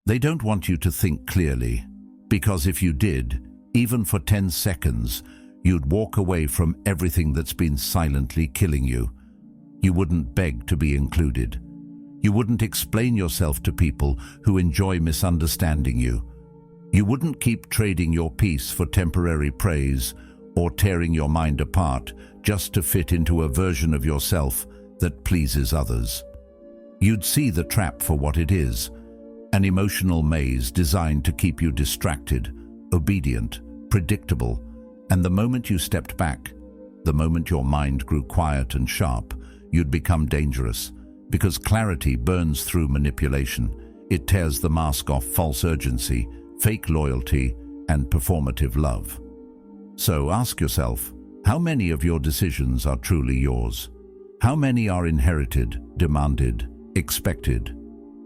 They don't want you to think clearly, because if you did, even for 10 seconds, you'd walk away from everything that's been silently killing you. You wouldn't beg to be included. You wouldn't explain yourself to people who enjoy misunderstanding you. You wouldn't keep trading your peace for temporary praise or tearing your mind apart just to fit into a version of yourself that pleases others. You'd see the trap for what it is, an emotional maze designed to keep you distracted, obedient, predictable, and the moment you stepped back, the moment your mind grew quiet and sharp, you'd become dangerous, because clarity burns through manipulation. It tears the mask off false urgency, fake loyalty, and performative love. So ask yourself, how many of your decisions are truly yours? How many are inherited, demanded, expected?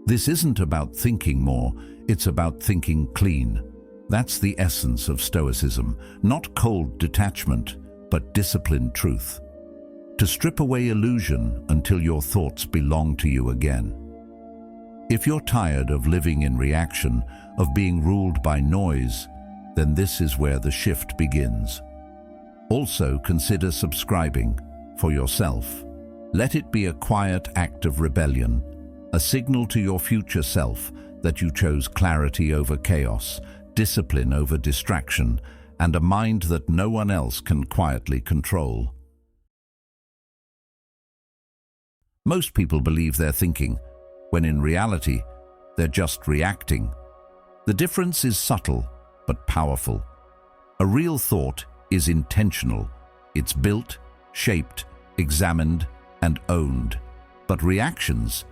This isn't about thinking more, it's about thinking clean. That's the essence of Stoicism, not cold detachment, but disciplined truth. To strip away illusion until your thoughts belong to you again. If you're tired of living in reaction, of being ruled by noise, then this is where the shift begins. Also consider subscribing for yourself. Let it be a quiet act of rebellion, a signal to your future self that you chose clarity over chaos, discipline over distraction, and a mind that no one else can quietly control. Most people believe they're thinking, when in reality, they're just reacting. The difference is subtle, but powerful. A real thought is intentional. It's built, shaped, examined, and owned. But reactions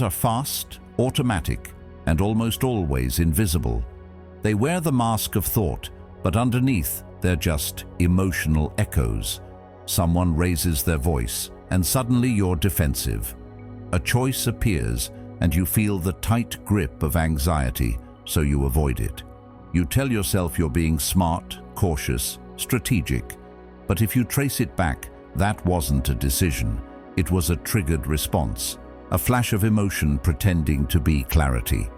are fast, automatic, and almost always invisible. They wear the mask of thought, but underneath, they're just emotional echoes. Someone raises their voice, and suddenly you're defensive. A choice appears, and you feel the tight grip of anxiety, so you avoid it. You tell yourself you're being smart, cautious, strategic. But if you trace it back, that wasn't a decision. It was a triggered response, a flash of emotion pretending to be clarity.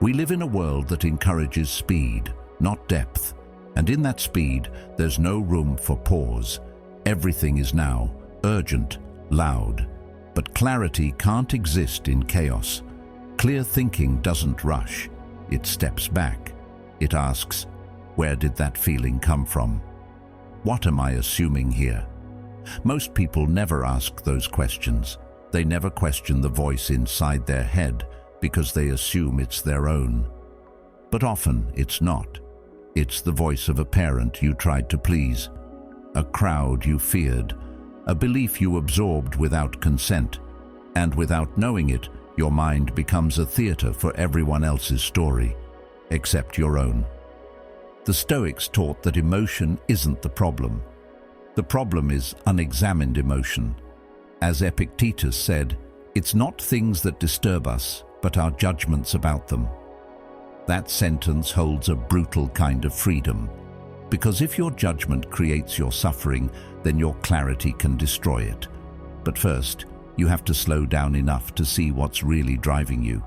We live in a world that encourages speed, not depth. And in that speed, there's no room for pause. Everything is now urgent, loud. But clarity can't exist in chaos. Clear thinking doesn't rush. It steps back. It asks, where did that feeling come from? What am I assuming here? Most people never ask those questions. They never question the voice inside their head because they assume it's their own. But often it's not. It's the voice of a parent you tried to please, a crowd you feared, a belief you absorbed without consent. And without knowing it, your mind becomes a theater for everyone else's story, except your own. The Stoics taught that emotion isn't the problem. The problem is unexamined emotion. As Epictetus said, it's not things that disturb us, but our judgments about them. That sentence holds a brutal kind of freedom, because if your judgment creates your suffering, then your clarity can destroy it. But first, you have to slow down enough to see what's really driving you.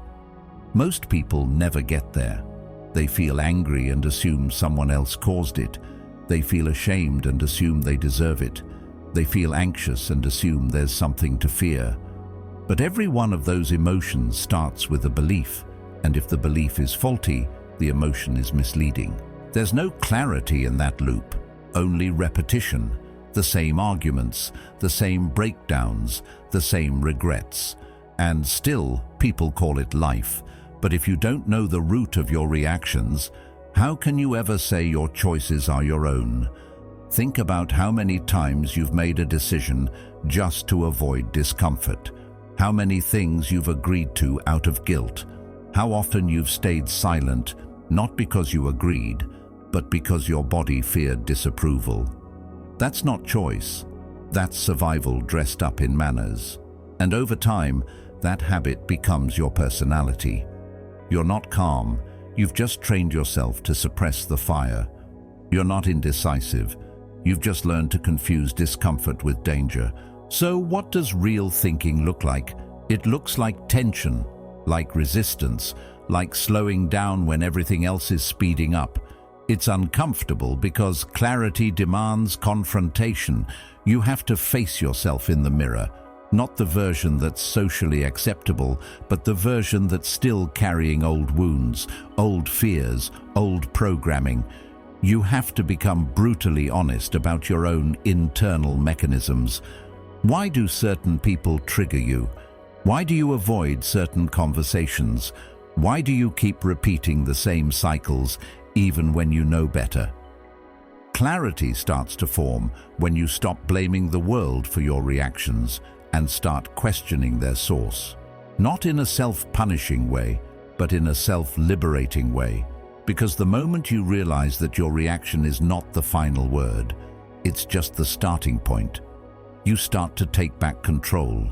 Most people never get there. They feel angry and assume someone else caused it. They feel ashamed and assume they deserve it. They feel anxious and assume there's something to fear. But every one of those emotions starts with a belief, and if the belief is faulty, the emotion is misleading. There's no clarity in that loop, only repetition, the same arguments, the same breakdowns, the same regrets. And still, people call it life. But if you don't know the root of your reactions, how can you ever say your choices are your own? Think about how many times you've made a decision just to avoid discomfort. How many things you've agreed to out of guilt. How often you've stayed silent, not because you agreed, but because your body feared disapproval. That's not choice. That's survival dressed up in manners. And over time, that habit becomes your personality. You're not calm. You've just trained yourself to suppress the fire. You're not indecisive. You've just learned to confuse discomfort with danger. So what does real thinking look like? It looks like tension, like resistance, like slowing down when everything else is speeding up. It's uncomfortable because clarity demands confrontation. You have to face yourself in the mirror, not the version that's socially acceptable, but the version that's still carrying old wounds, old fears, old programming. You have to become brutally honest about your own internal mechanisms. Why do certain people trigger you? Why do you avoid certain conversations? Why do you keep repeating the same cycles even when you know better? Clarity starts to form when you stop blaming the world for your reactions and start questioning their source. Not in a self-punishing way, but in a self-liberating way. Because the moment you realize that your reaction is not the final word, it's just the starting point, you start to take back control.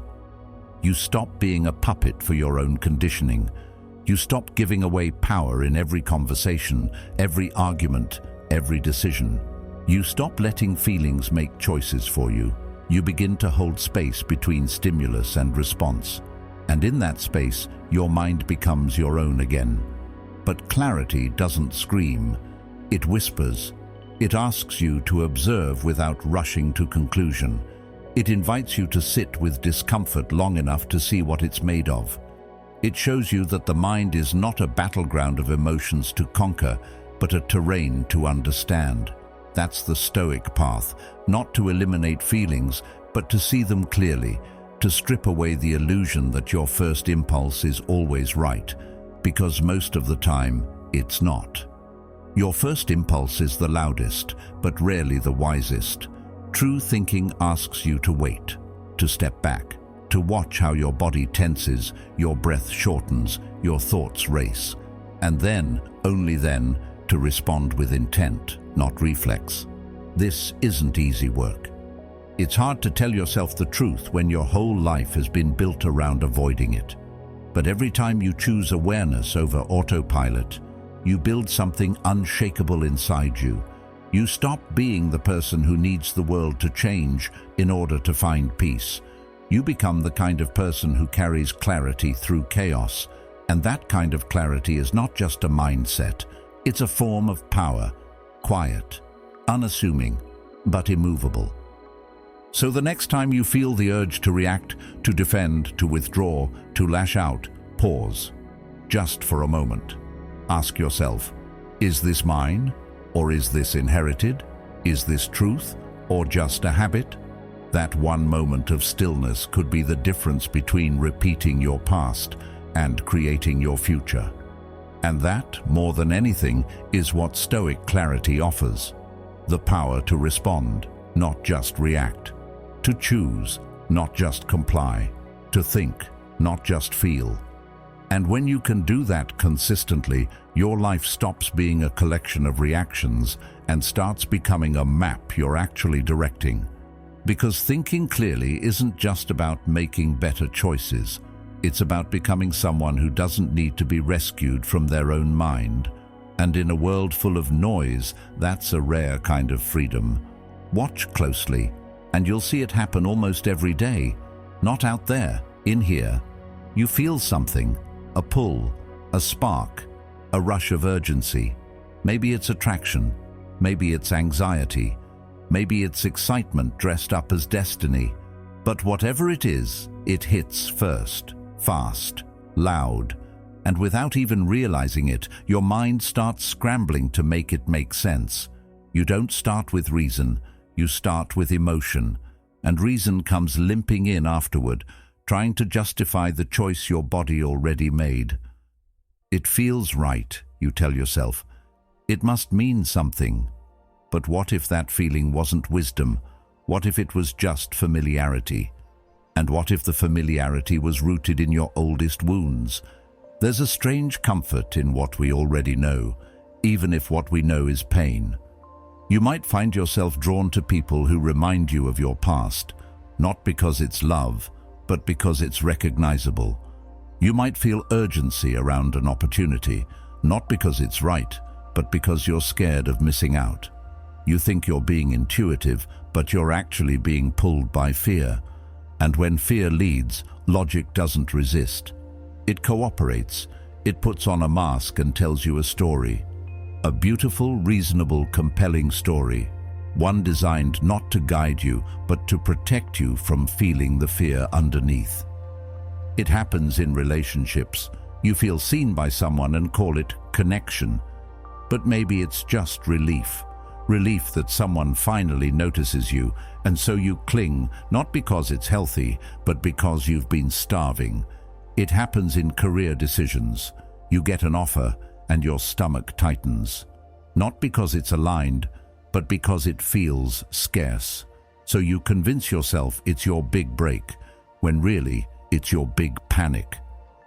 You stop being a puppet for your own conditioning. You stop giving away power in every conversation, every argument, every decision. You stop letting feelings make choices for you. You begin to hold space between stimulus and response. And in that space, your mind becomes your own again. But clarity doesn't scream. It whispers. It asks you to observe without rushing to conclusion. It invites you to sit with discomfort long enough to see what it's made of. It shows you that the mind is not a battleground of emotions to conquer, but a terrain to understand. That's the Stoic path, not to eliminate feelings, but to see them clearly, to strip away the illusion that your first impulse is always right, because most of the time, it's not. Your first impulse is the loudest, but rarely the wisest. True thinking asks you to wait, to step back, to watch how your body tenses, your breath shortens, your thoughts race, and then, only then, to respond with intent, not reflex. This isn't easy work. It's hard to tell yourself the truth when your whole life has been built around avoiding it. But every time you choose awareness over autopilot, you build something unshakable inside you. You stop being the person who needs the world to change in order to find peace. You become the kind of person who carries clarity through chaos. And that kind of clarity is not just a mindset. It's a form of power, quiet, unassuming, but immovable. So the next time you feel the urge to react, to defend, to withdraw, to lash out, pause. Just for a moment. Ask yourself, is this mine? Or is this inherited? Is this truth? Or just a habit? That one moment of stillness could be the difference between repeating your past and creating your future. And that, more than anything, is what Stoic clarity offers. The power to respond, not just react. To choose, not just comply. To think, not just feel. And when you can do that consistently, your life stops being a collection of reactions and starts becoming a map you're actually directing. Because thinking clearly isn't just about making better choices. It's about becoming someone who doesn't need to be rescued from their own mind. And in a world full of noise, that's a rare kind of freedom. Watch closely, and you'll see it happen almost every day. Not out there, in here. You feel something, a pull, a spark, a rush of urgency. Maybe it's attraction, maybe it's anxiety, maybe it's excitement dressed up as destiny. But whatever it is, it hits first, fast, loud, and without even realizing it, your mind starts scrambling to make it make sense. You don't start with reason, you start with emotion, and reason comes limping in afterward, trying to justify the choice your body already made. It feels right, you tell yourself. It must mean something. But what if that feeling wasn't wisdom? What if it was just familiarity? And what if the familiarity was rooted in your oldest wounds? There's a strange comfort in what we already know, even if what we know is pain. You might find yourself drawn to people who remind you of your past, not because it's love, but because it's recognizable. You might feel urgency around an opportunity, not because it's right, but because you're scared of missing out. You think you're being intuitive, but you're actually being pulled by fear. And when fear leads, logic doesn't resist. It cooperates. It puts on a mask and tells you a story. A beautiful, reasonable, compelling story. One designed not to guide you, but to protect you from feeling the fear underneath. It happens in relationships. You feel seen by someone and call it connection. But maybe it's just relief. Relief that someone finally notices you, and so you cling, not because it's healthy, but because you've been starving. It happens in career decisions. You get an offer, and your stomach tightens. Not because it's aligned, but because it feels scarce. So you convince yourself it's your big break, when really it's your big panic.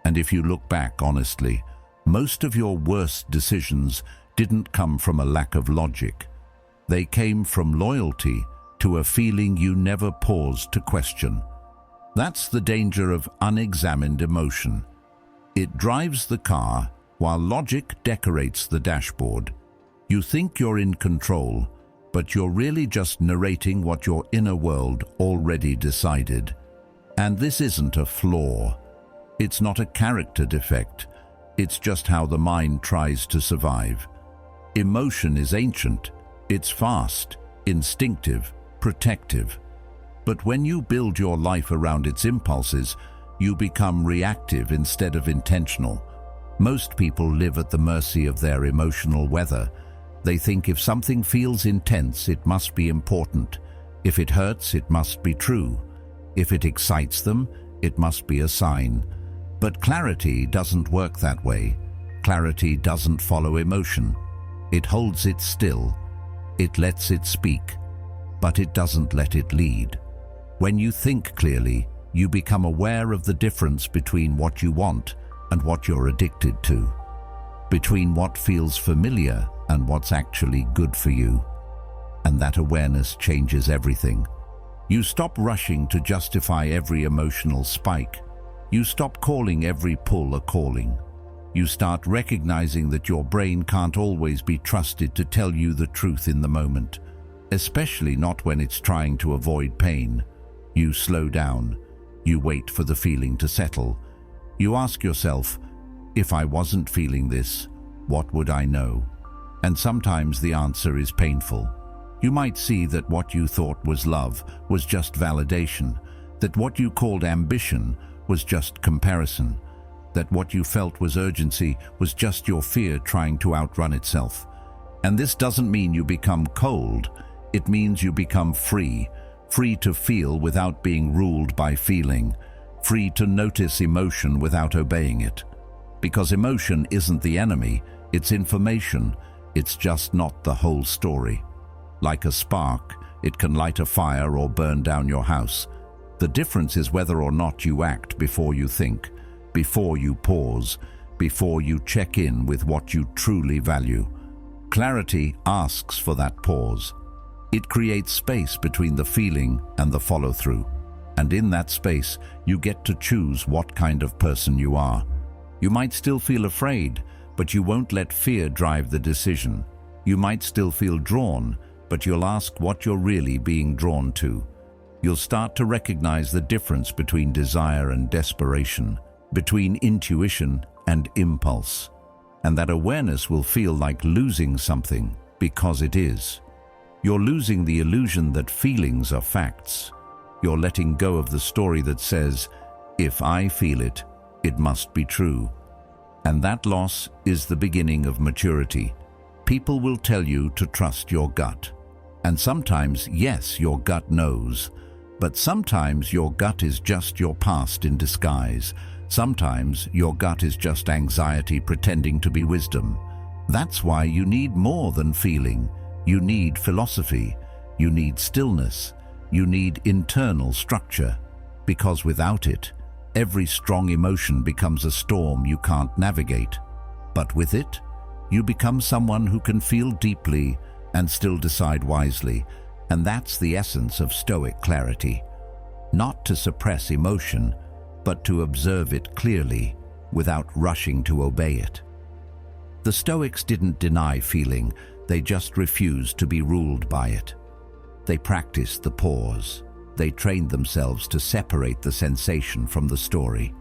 And if you look back honestly, most of your worst decisions didn't come from a lack of logic. They came from loyalty to a feeling you never paused to question. That's the danger of unexamined emotion. It drives the car while logic decorates the dashboard. You think you're in control, but you're really just narrating what your inner world already decided. And this isn't a flaw. It's not a character defect. It's just how the mind tries to survive. Emotion is ancient. It's fast, instinctive, protective. But when you build your life around its impulses, you become reactive instead of intentional. Most people live at the mercy of their emotional weather. They think if something feels intense, it must be important. If it hurts, it must be true. If it excites them, it must be a sign. But clarity doesn't work that way. Clarity doesn't follow emotion. It holds it still. It lets it speak, but it doesn't let it lead. When you think clearly, you become aware of the difference between what you want and what you're addicted to, between what feels familiar and what's actually good for you. And that awareness changes everything. You stop rushing to justify every emotional spike. You stop calling every pull a calling. You start recognizing that your brain can't always be trusted to tell you the truth in the moment, especially not when it's trying to avoid pain. You slow down. You wait for the feeling to settle. You ask yourself, if I wasn't feeling this, what would I know? And sometimes the answer is painful. You might see that what you thought was love was just validation, that what you called ambition was just comparison, that what you felt was urgency was just your fear trying to outrun itself. And this doesn't mean you become cold. It means you become free, free to feel without being ruled by feeling, free to notice emotion without obeying it. Because emotion isn't the enemy, it's information. It's just not the whole story. Like a spark, it can light a fire or burn down your house. The difference is whether or not you act before you think, before you pause, before you check in with what you truly value. Clarity asks for that pause. It creates space between the feeling and the follow-through. And in that space, you get to choose what kind of person you are. You might still feel afraid, but you won't let fear drive the decision. You might still feel drawn, but you'll ask what you're really being drawn to. You'll start to recognize the difference between desire and desperation, between intuition and impulse. And that awareness will feel like losing something, because it is. You're losing the illusion that feelings are facts. You're letting go of the story that says, if I feel it, it must be true. And that loss is the beginning of maturity. People will tell you to trust your gut. And sometimes, yes, your gut knows. But sometimes your gut is just your past in disguise. Sometimes your gut is just anxiety pretending to be wisdom. That's why you need more than feeling. You need philosophy. You need stillness. You need internal structure. Because without it, every strong emotion becomes a storm you can't navigate. But with it, you become someone who can feel deeply and still decide wisely. And that's the essence of Stoic clarity. Not to suppress emotion, but to observe it clearly without rushing to obey it. The Stoics didn't deny feeling, they just refused to be ruled by it. They practiced the pause. They trained themselves to separate the sensation from the story,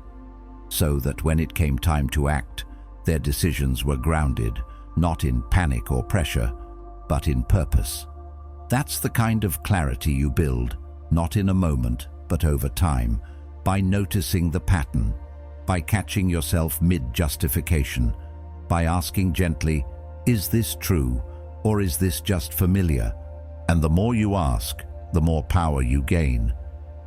so that when it came time to act, Their decisions were grounded, not in panic or pressure, but in purpose. That's the kind of clarity you build, not in a moment, but over time, by noticing the pattern, by catching yourself mid-justification, by asking gently, is this true, or is this just familiar? And the more you ask, the more power you gain.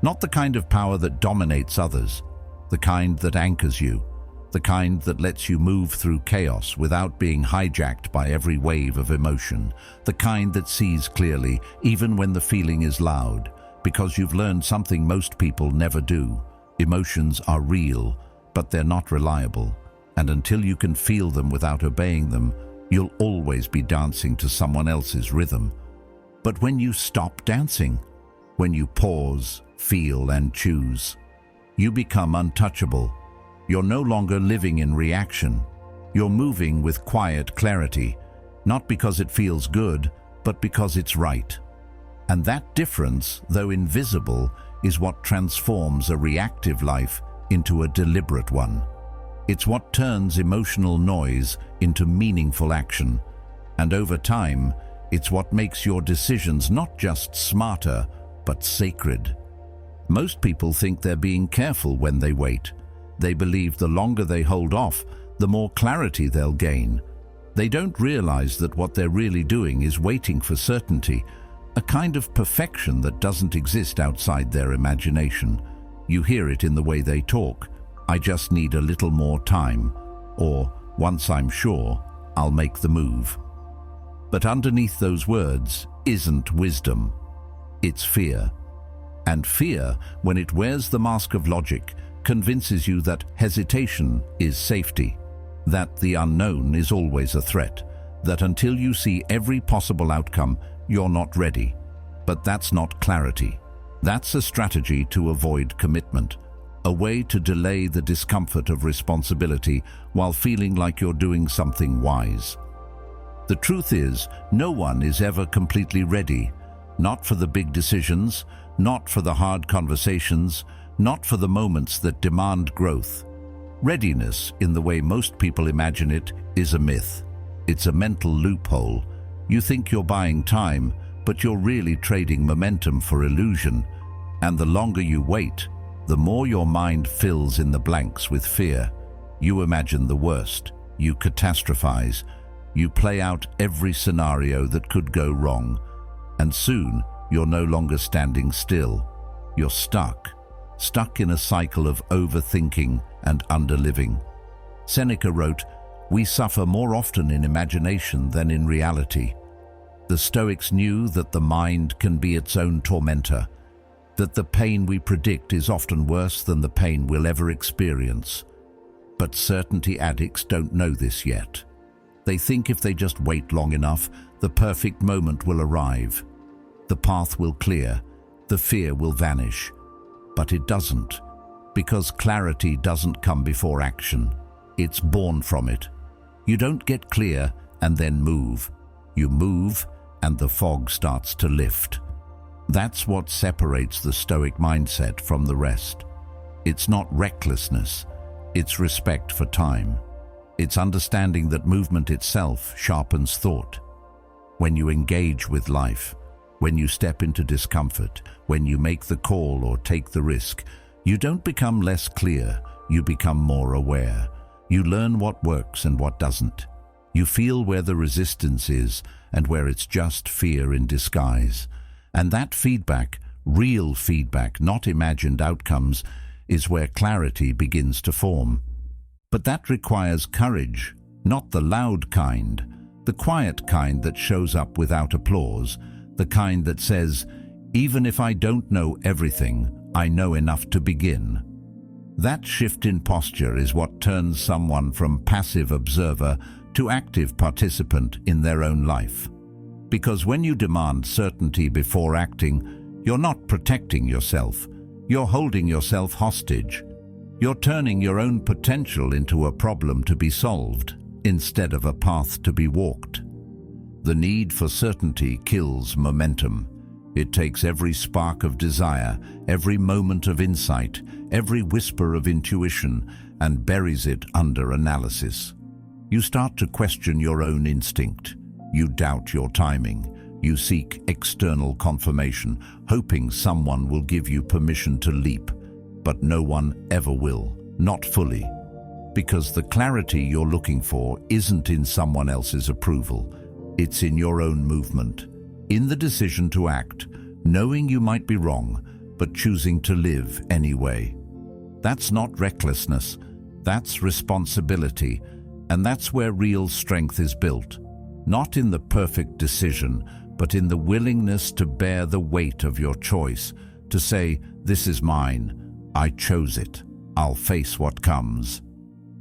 Not the kind of power that dominates others, the kind that anchors you, the kind that lets you move through chaos without being hijacked by every wave of emotion, the kind that sees clearly even when the feeling is loud, because you've learned something most people never do. Emotions are real, but they're not reliable, and until you can feel them without obeying them, you'll always be dancing to someone else's rhythm. But when you stop dancing, when you pause, feel, and choose, you become untouchable. You're no longer living in reaction. You're moving with quiet clarity, not because it feels good, but because it's right. And that difference, though invisible, is what transforms a reactive life into a deliberate one. It's what turns emotional noise into meaningful action. And over time, it's what makes your decisions not just smarter, but sacred. Most people think they're being careful when they wait. They believe the longer they hold off, the more clarity they'll gain. They don't realize that what they're really doing is waiting for certainty, a kind of perfection that doesn't exist outside their imagination. You hear it in the way they talk. I just need a little more time, or once I'm sure, I'll make the move. But underneath those words isn't wisdom, it's fear. And fear, when it wears the mask of logic, convinces you that hesitation is safety, that the unknown is always a threat, that until you see every possible outcome, you're not ready. But that's not clarity. That's a strategy to avoid commitment, a way to delay the discomfort of responsibility while feeling like you're doing something wise. The truth is, no one is ever completely ready, not for the big decisions, not for the hard conversations, not for the moments that demand growth. Readiness, in the way most people imagine it, is a myth. It's a mental loophole. You think you're buying time, but you're really trading momentum for illusion. And the longer you wait, the more your mind fills in the blanks with fear. You imagine the worst. You catastrophize. You play out every scenario that could go wrong. And soon, you're no longer standing still. You're stuck in a cycle of overthinking and underliving. Seneca wrote, "We suffer more often in imagination than in reality." The Stoics knew that the mind can be its own tormentor, that the pain we predict is often worse than the pain we'll ever experience. But certainty addicts don't know this yet. They think if they just wait long enough, the perfect moment will arrive. The path will clear, the fear will vanish. But it doesn't, because clarity doesn't come before action. It's born from it. You don't get clear and then move. You move and the fog starts to lift. That's what separates the Stoic mindset from the rest. It's not recklessness, it's respect for time. It's understanding that movement itself sharpens thought. When you engage with life, when you step into discomfort, when you make the call or take the risk, you don't become less clear, you become more aware. You learn what works and what doesn't. You feel where the resistance is and where it's just fear in disguise. And that feedback, real feedback, not imagined outcomes, is where clarity begins to form. But that requires courage, not the loud kind, the quiet kind that shows up without applause, the kind that says, even if I don't know everything, I know enough to begin. That shift in posture is what turns someone from passive observer to active participant in their own life. Because when you demand certainty before acting, you're not protecting yourself, you're holding yourself hostage. You're turning your own potential into a problem to be solved, instead of a path to be walked. The need for certainty kills momentum. It takes every spark of desire, every moment of insight, every whisper of intuition, and buries it under analysis. You start to question your own instinct. You doubt your timing. You seek external confirmation, hoping someone will give you permission to leap. But no one ever will, not fully. Because the clarity you're looking for isn't in someone else's approval. It's in your own movement, in the decision to act, knowing you might be wrong, but choosing to live anyway. That's not recklessness, that's responsibility, and that's where real strength is built. Not in the perfect decision, but in the willingness to bear the weight of your choice, to say, "This is mine, I chose it, I'll face what comes."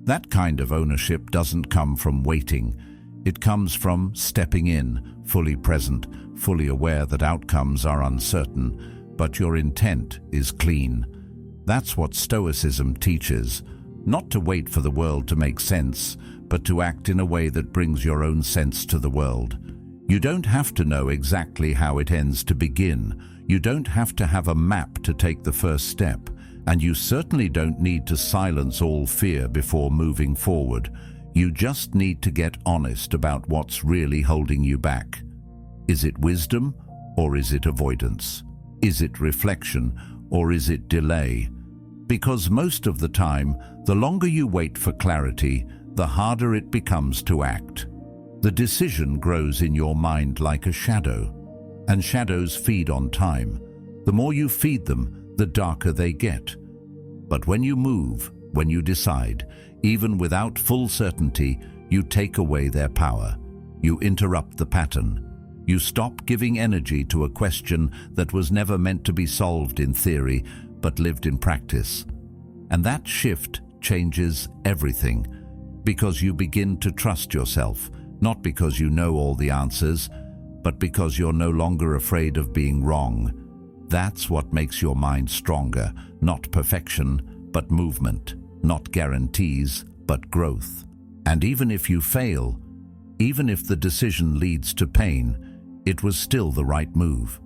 That kind of ownership doesn't come from waiting. It comes from stepping in, fully present, fully aware that outcomes are uncertain, but your intent is clean. That's what Stoicism teaches, not to wait for the world to make sense, but to act in a way that brings your own sense to the world. You don't have to know exactly how it ends to begin. You don't have to have a map to take the first step. And you certainly don't need to silence all fear before moving forward. You just need to get honest about what's really holding you back. Is it wisdom or is it avoidance? Is it reflection or is it delay? Because most of the time, the longer you wait for clarity, the harder it becomes to act. The decision grows in your mind like a shadow, and shadows feed on time. The more you feed them, the darker they get. But when you move, when you decide, even without full certainty, you take away their power. You interrupt the pattern. You stop giving energy to a question that was never meant to be solved in theory, but lived in practice. And that shift changes everything, because you begin to trust yourself, not because you know all the answers, but because you're no longer afraid of being wrong. That's what makes your mind stronger, not perfection, but movement, not guarantees, but growth. And even if you fail, even if the decision leads to pain, it was still the right move.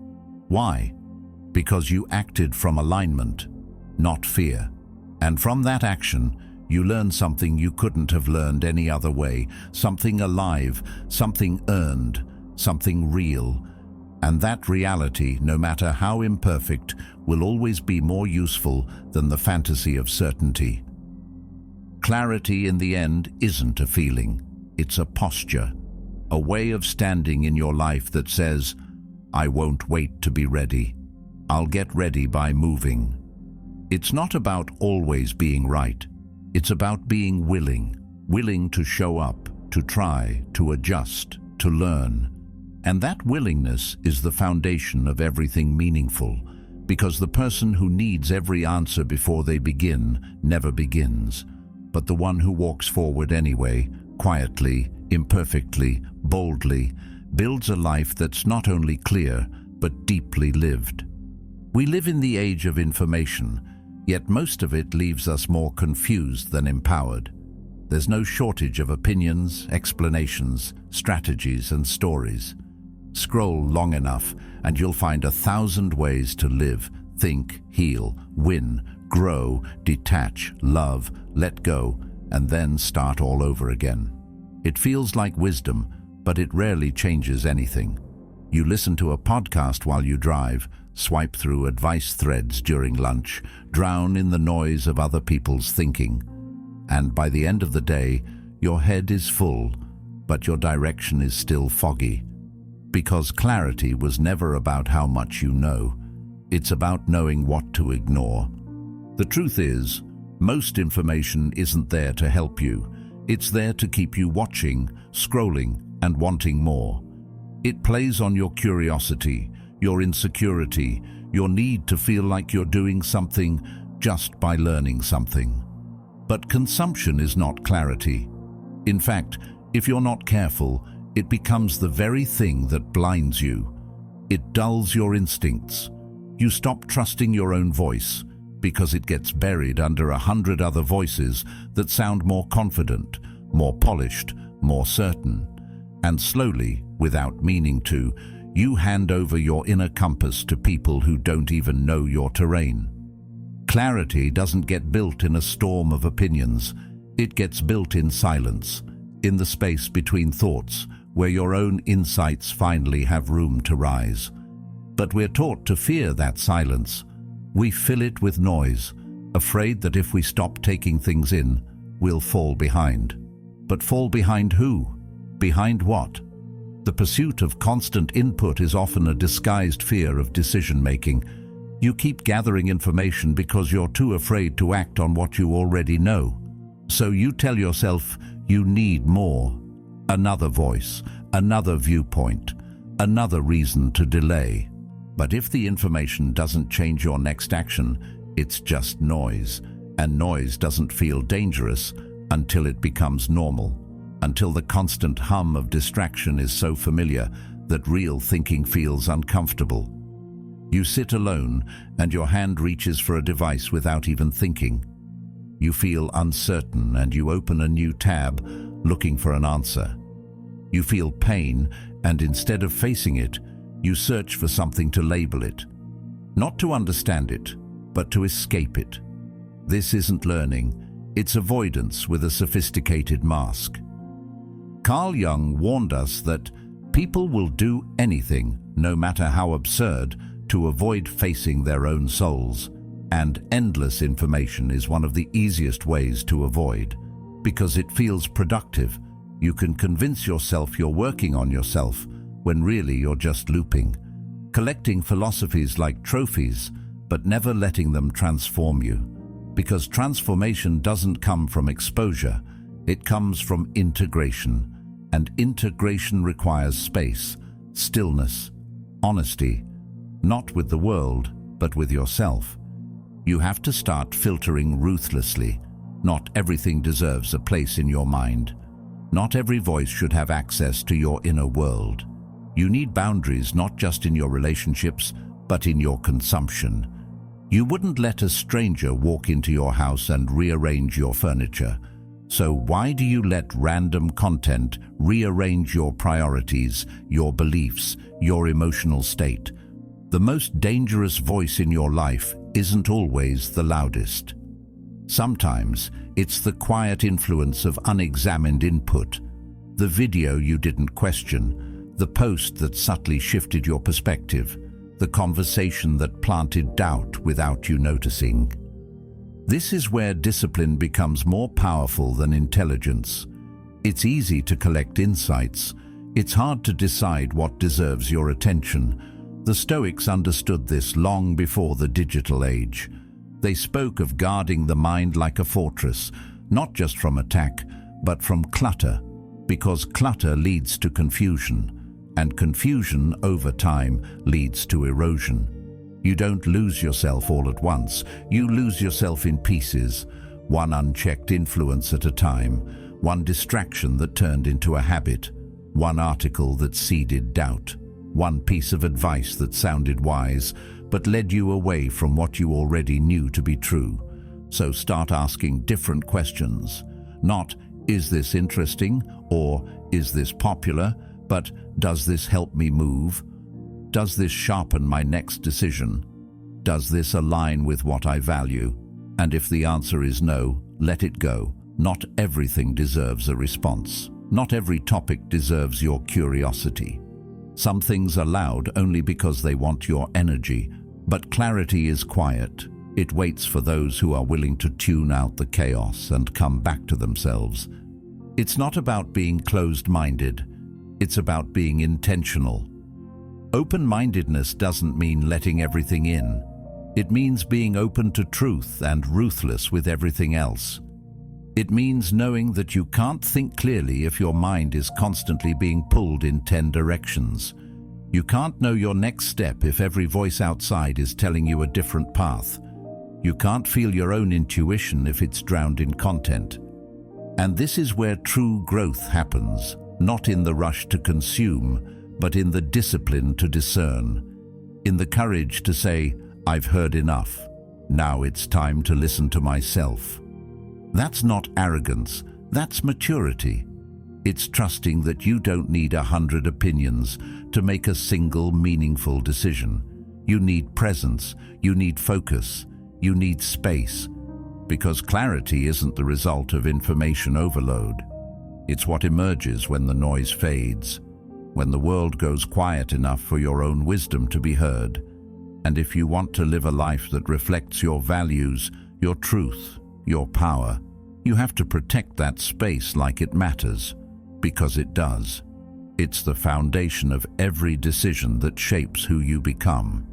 Why? Because you acted from alignment, not fear. And from that action, you learn something you couldn't have learned any other way, something alive, something earned, something real. And that reality, no matter how imperfect, will always be more useful than the fantasy of certainty. Clarity in the end isn't a feeling, it's a posture, a way of standing in your life that says, "I won't wait to be ready. I'll get ready by moving." It's not about always being right. It's about being willing to show up, to try, to adjust, to learn. And that willingness is the foundation of everything meaningful, because the person who needs every answer before they begin never begins. But the one who walks forward anyway, quietly, imperfectly, boldly, builds a life that's not only clear, but deeply lived. We live in the age of information, yet most of it leaves us more confused than empowered. There's no shortage of opinions, explanations, strategies, and stories. Scroll long enough, and you'll find 1,000 ways to live, think, heal, win, grow, detach, love, let go, and then start all over again. It feels like wisdom, but it rarely changes anything. You listen to a podcast while you drive, swipe through advice threads during lunch, drown in the noise of other people's thinking. And by the end of the day, your head is full, but your direction is still foggy. Because clarity was never about how much you know. It's about knowing what to ignore. The truth is, most information isn't there to help you. It's there to keep you watching, scrolling, and wanting more. It plays on your curiosity, your insecurity, your need to feel like you're doing something just by learning something. But consumption is not clarity. In fact, if you're not careful, it becomes the very thing that blinds you. It dulls your instincts. You stop trusting your own voice because it gets buried under 100 other voices that sound more confident, more polished, more certain. And slowly, without meaning to, you hand over your inner compass to people who don't even know your terrain. Clarity doesn't get built in a storm of opinions. It gets built in silence, in the space between thoughts, where your own insights finally have room to rise. But we're taught to fear that silence. We fill it with noise, afraid that if we stop taking things in, we'll fall behind. But fall behind who? Behind what? The pursuit of constant input is often a disguised fear of decision-making. You keep gathering information because you're too afraid to act on what you already know. So you tell yourself you need more. Another voice, another viewpoint, another reason to delay. But if the information doesn't change your next action, it's just noise. And noise doesn't feel dangerous until it becomes normal, until the constant hum of distraction is so familiar that real thinking feels uncomfortable. You sit alone and your hand reaches for a device without even thinking. You feel uncertain and you open a new tab, looking for an answer. You feel pain and instead of facing it, you search for something to label it. Not to understand it, but to escape it. This isn't learning, it's avoidance with a sophisticated mask. Carl Jung warned us that people will do anything, no matter how absurd, to avoid facing their own souls. And endless information is one of the easiest ways to avoid. Because it feels productive, you can convince yourself you're working on yourself, when really you're just looping. Collecting philosophies like trophies, but never letting them transform you. Because transformation doesn't come from exposure, it comes from integration. And integration requires space, stillness, honesty, not with the world, but with yourself. You have to start filtering ruthlessly. Not everything deserves a place in your mind. Not every voice should have access to your inner world. You need boundaries not just in your relationships, but in your consumption. You wouldn't let a stranger walk into your house and rearrange your furniture. So why do you let random content rearrange your priorities, your beliefs, your emotional state? The most dangerous voice in your life isn't always the loudest. Sometimes it's the quiet influence of unexamined input, the video you didn't question, the post that subtly shifted your perspective, the conversation that planted doubt without you noticing. This is where discipline becomes more powerful than intelligence. It's easy to collect insights. It's hard to decide what deserves your attention. The Stoics understood this long before the digital age. They spoke of guarding the mind like a fortress, not just from attack, but from clutter, because clutter leads to confusion, and confusion over time leads to erosion. You don't lose yourself all at once. You lose yourself in pieces, one unchecked influence at a time, one distraction that turned into a habit, one article that seeded doubt, one piece of advice that sounded wise but led you away from what you already knew to be true. So start asking different questions. Not, is this interesting? Or, is this popular? But, does this help me move? Does this sharpen my next decision? Does this align with what I value? And if the answer is no, let it go. Not everything deserves a response. Not every topic deserves your curiosity. Some things are loud only because they want your energy, but clarity is quiet. It waits for those who are willing to tune out the chaos and come back to themselves. It's not about being closed-minded. It's about being intentional. Open-mindedness doesn't mean letting everything in. It means being open to truth and ruthless with everything else. It means knowing that you can't think clearly if your mind is constantly being pulled in 10 directions. You can't know your next step if every voice outside is telling you a different path. You can't feel your own intuition if it's drowned in content. And this is where true growth happens, not in the rush to consume, but in the discipline to discern, in the courage to say, I've heard enough. Now it's time to listen to myself. That's not arrogance, that's maturity. It's trusting that you don't need 100 opinions to make a single meaningful decision. You need presence, you need focus, you need space, because clarity isn't the result of information overload. It's what emerges when the noise fades, when the world goes quiet enough for your own wisdom to be heard. And if you want to live a life that reflects your values, your truth, your power, you have to protect that space like it matters, because it does. It's the foundation of every decision that shapes who you become.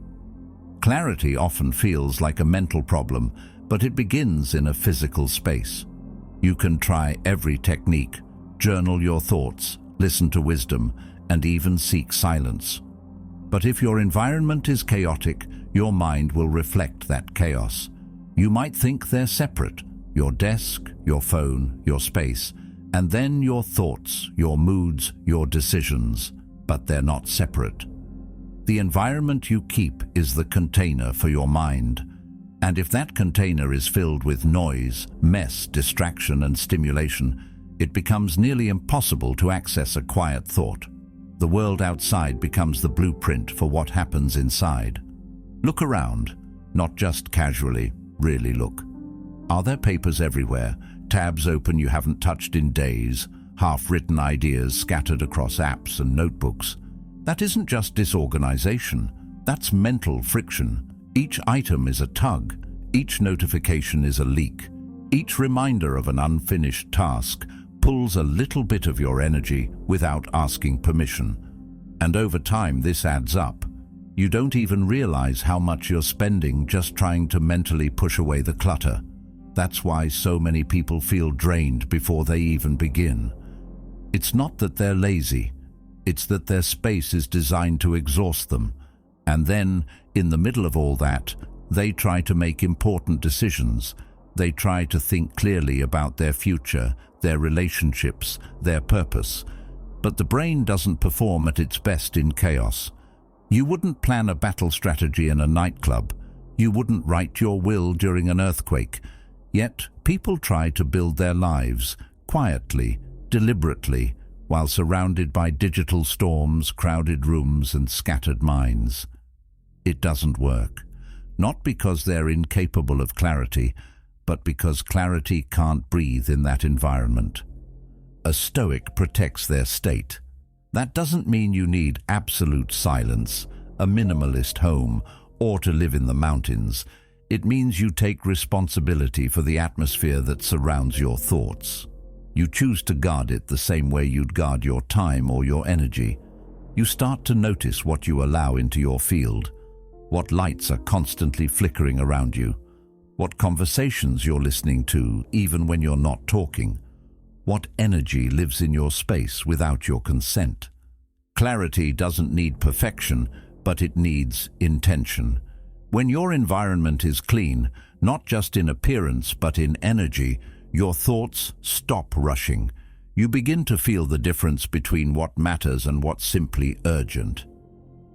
Clarity often feels like a mental problem, but it begins in a physical space. You can try every technique, journal your thoughts, listen to wisdom, and even seek silence. But if your environment is chaotic, your mind will reflect that chaos. You might think they're separate, your desk, your phone, your space, and then your thoughts, your moods, your decisions, but they're not separate. The environment you keep is the container for your mind. And if that container is filled with noise, mess, distraction, and stimulation, it becomes nearly impossible to access a quiet thought. The world outside becomes the blueprint for what happens inside. Look around, not just casually, really look. Are there papers everywhere, tabs open you haven't touched in days, half-written ideas scattered across apps and notebooks? That isn't just disorganization, that's mental friction. Each item is a tug, each notification is a leak, each reminder of an unfinished task pulls a little bit of your energy without asking permission. And over time this adds up. You don't even realize how much you're spending just trying to mentally push away the clutter. That's why so many people feel drained before they even begin. It's not that they're lazy, it's that their space is designed to exhaust them. And then, in the middle of all that, they try to make important decisions. They try to think clearly about their future, their relationships, their purpose. But the brain doesn't perform at its best in chaos. You wouldn't plan a battle strategy in a nightclub. You wouldn't write your will during an earthquake. Yet, people try to build their lives, quietly, deliberately, while surrounded by digital storms, crowded rooms, and scattered minds. It doesn't work. Not because they're incapable of clarity, but because clarity can't breathe in that environment. A Stoic protects their state. That doesn't mean you need absolute silence, a minimalist home, or to live in the mountains. It means you take responsibility for the atmosphere that surrounds your thoughts. You choose to guard it the same way you'd guard your time or your energy. You start to notice what you allow into your field, what lights are constantly flickering around you, what conversations you're listening to even when you're not talking, what energy lives in your space without your consent. Clarity doesn't need perfection, but it needs intention. When your environment is clean, not just in appearance but in energy, your thoughts stop rushing. You begin to feel the difference between what matters and what's simply urgent.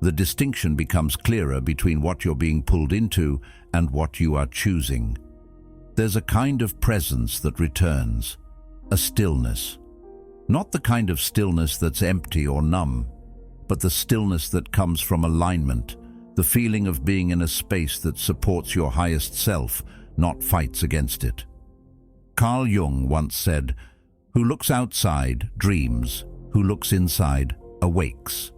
The distinction becomes clearer between what you're being pulled into and what you are choosing. There's a kind of presence that returns, a stillness. Not the kind of stillness that's empty or numb, but the stillness that comes from alignment, the feeling of being in a space that supports your highest self, not fights against it. Carl Jung once said, "Who looks outside dreams, who looks inside awakes."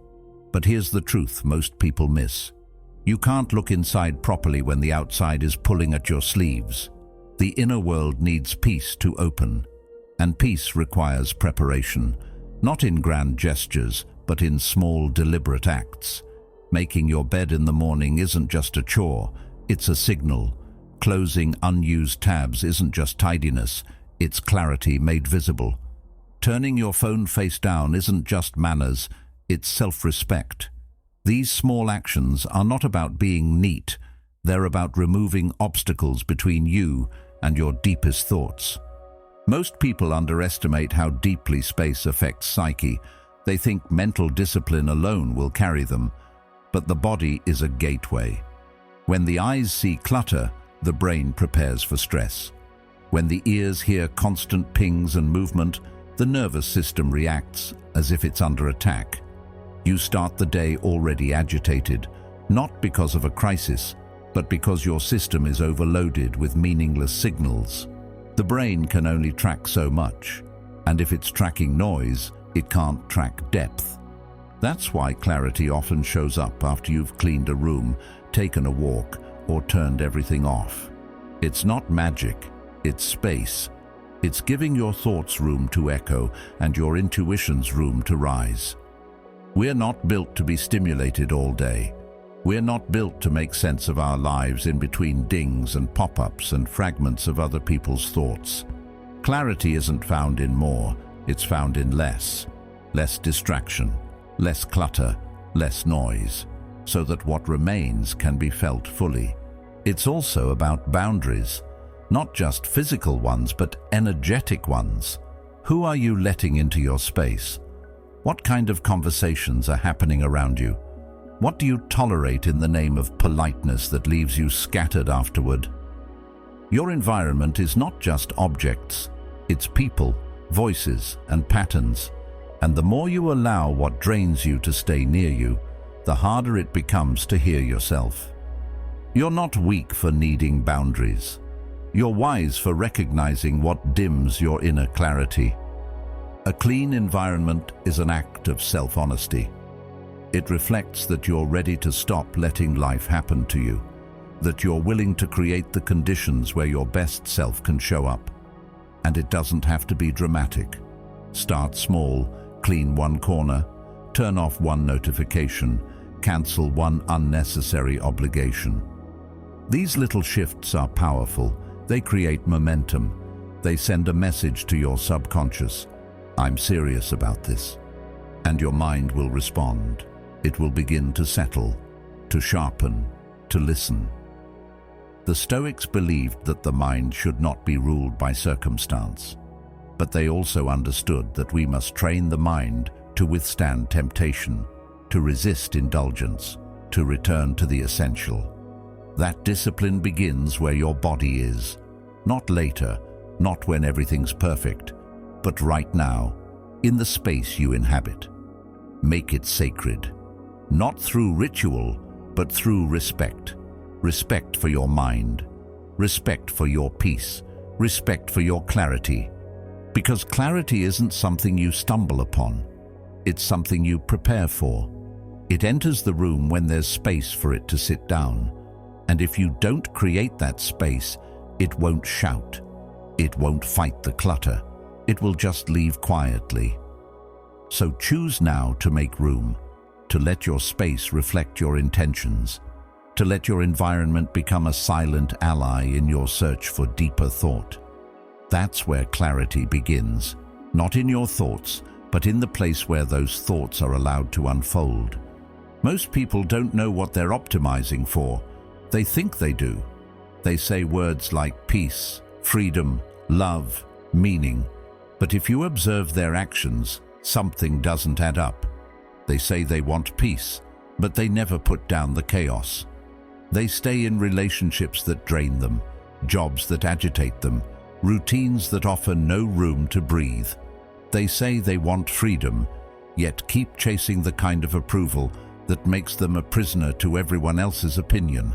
But here's the truth most people miss. You can't look inside properly when the outside is pulling at your sleeves. The inner world needs peace to open, and peace requires preparation, not in grand gestures, but in small, deliberate acts. Making your bed in the morning isn't just a chore, it's a signal. Closing unused tabs isn't just tidiness, it's clarity made visible. Turning your phone face down isn't just manners, it's self-respect. These small actions are not about being neat, they're about removing obstacles between you and your deepest thoughts. Most people underestimate how deeply space affects psyche. They think mental discipline alone will carry them, but the body is a gateway. When the eyes see clutter, the brain prepares for stress. When the ears hear constant pings and movement, the nervous system reacts as if it's under attack. You start the day already agitated, not because of a crisis, but because your system is overloaded with meaningless signals. The brain can only track so much. And if it's tracking noise, it can't track depth. That's why clarity often shows up after you've cleaned a room, taken a walk, or turned everything off. It's not magic, it's space. It's giving your thoughts room to echo and your intuitions room to rise. We're not built to be stimulated all day. We're not built to make sense of our lives in between dings and pop-ups and fragments of other people's thoughts. Clarity isn't found in more, it's found in less. Less distraction, less clutter, less noise, so that what remains can be felt fully. It's also about boundaries, not just physical ones, but energetic ones. Who are you letting into your space? What kind of conversations are happening around you? What do you tolerate in the name of politeness that leaves you scattered afterward? Your environment is not just objects, it's people, voices, and patterns. And the more you allow what drains you to stay near you, the harder it becomes to hear yourself. You're not weak for needing boundaries. You're wise for recognizing what dims your inner clarity. A clean environment is an act of self-honesty. It reflects that you're ready to stop letting life happen to you, that you're willing to create the conditions where your best self can show up. And it doesn't have to be dramatic. Start small, clean one corner, turn off one notification, cancel one unnecessary obligation. These little shifts are powerful. They create momentum. They send a message to your subconscious. I'm serious about this. And your mind will respond. It will begin to settle, to sharpen, to listen. The Stoics believed that the mind should not be ruled by circumstance, but they also understood that we must train the mind to withstand temptation, to resist indulgence, to return to the essential. That discipline begins where your body is, not later, not when everything's perfect, but right now, in the space you inhabit. Make it sacred, not through ritual, but through respect. Respect for your mind, respect for your peace, respect for your clarity. Because clarity isn't something you stumble upon, it's something you prepare for. It enters the room when there's space for it to sit down. And if you don't create that space, it won't shout. It won't fight the clutter. It will just leave quietly. So choose now to make room, to let your space reflect your intentions, to let your environment become a silent ally in your search for deeper thought. That's where clarity begins, not in your thoughts, but in the place where those thoughts are allowed to unfold. Most people don't know what they're optimizing for. They think they do. They say words like peace, freedom, love, meaning. But if you observe their actions, something doesn't add up. They say they want peace, but they never put down the chaos. They stay in relationships that drain them, jobs that agitate them, routines that offer no room to breathe. They say they want freedom, yet keep chasing the kind of approval that makes them a prisoner to everyone else's opinion.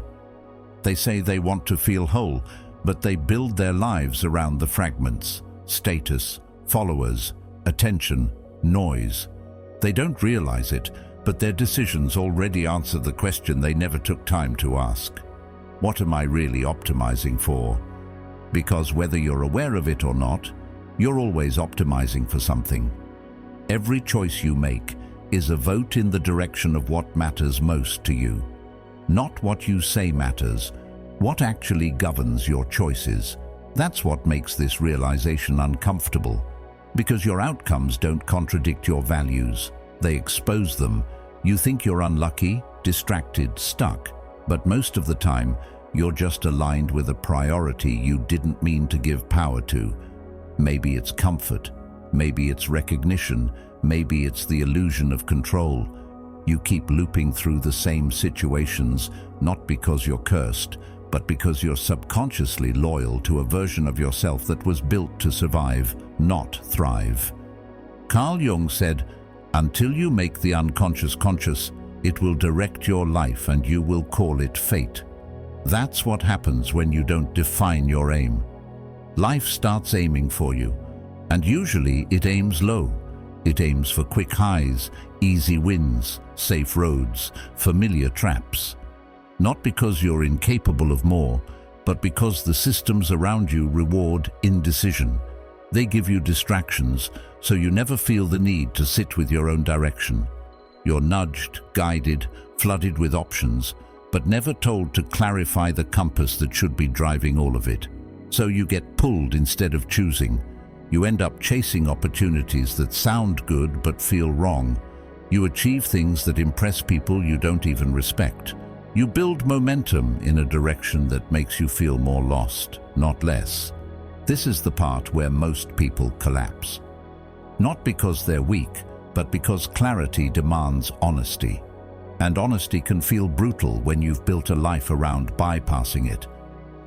They say they want to feel whole, but they build their lives around the fragments, status, followers, attention, noise. They don't realize it, but their decisions already answer the question they never took time to ask. What am I really optimizing for? Because whether you're aware of it or not, you're always optimizing for something. Every choice you make is a vote in the direction of what matters most to you. Not what you say matters, what actually governs your choices. That's what makes this realization uncomfortable, because your outcomes don't contradict your values. They expose them. You think you're unlucky, distracted, stuck, but most of the time, you're just aligned with a priority you didn't mean to give power to. Maybe it's comfort, maybe it's recognition, maybe it's the illusion of control. You keep looping through the same situations, not because you're cursed, but because you're subconsciously loyal to a version of yourself that was built to survive, not thrive. Carl Jung said, "Until you make the unconscious conscious, it will direct your life and you will call it fate." That's what happens when you don't define your aim. Life starts aiming for you. And usually it aims low. It aims for quick highs, easy wins, safe roads, familiar traps. Not because you're incapable of more, but because the systems around you reward indecision. They give you distractions, so you never feel the need to sit with your own direction. You're nudged, guided, flooded with options, but never told to clarify the compass that should be driving all of it. So you get pulled instead of choosing. You end up chasing opportunities that sound good but feel wrong. You achieve things that impress people you don't even respect. You build momentum in a direction that makes you feel more lost, not less. This is the part where most people collapse. Not because they're weak, but because clarity demands honesty. And honesty can feel brutal when you've built a life around bypassing it.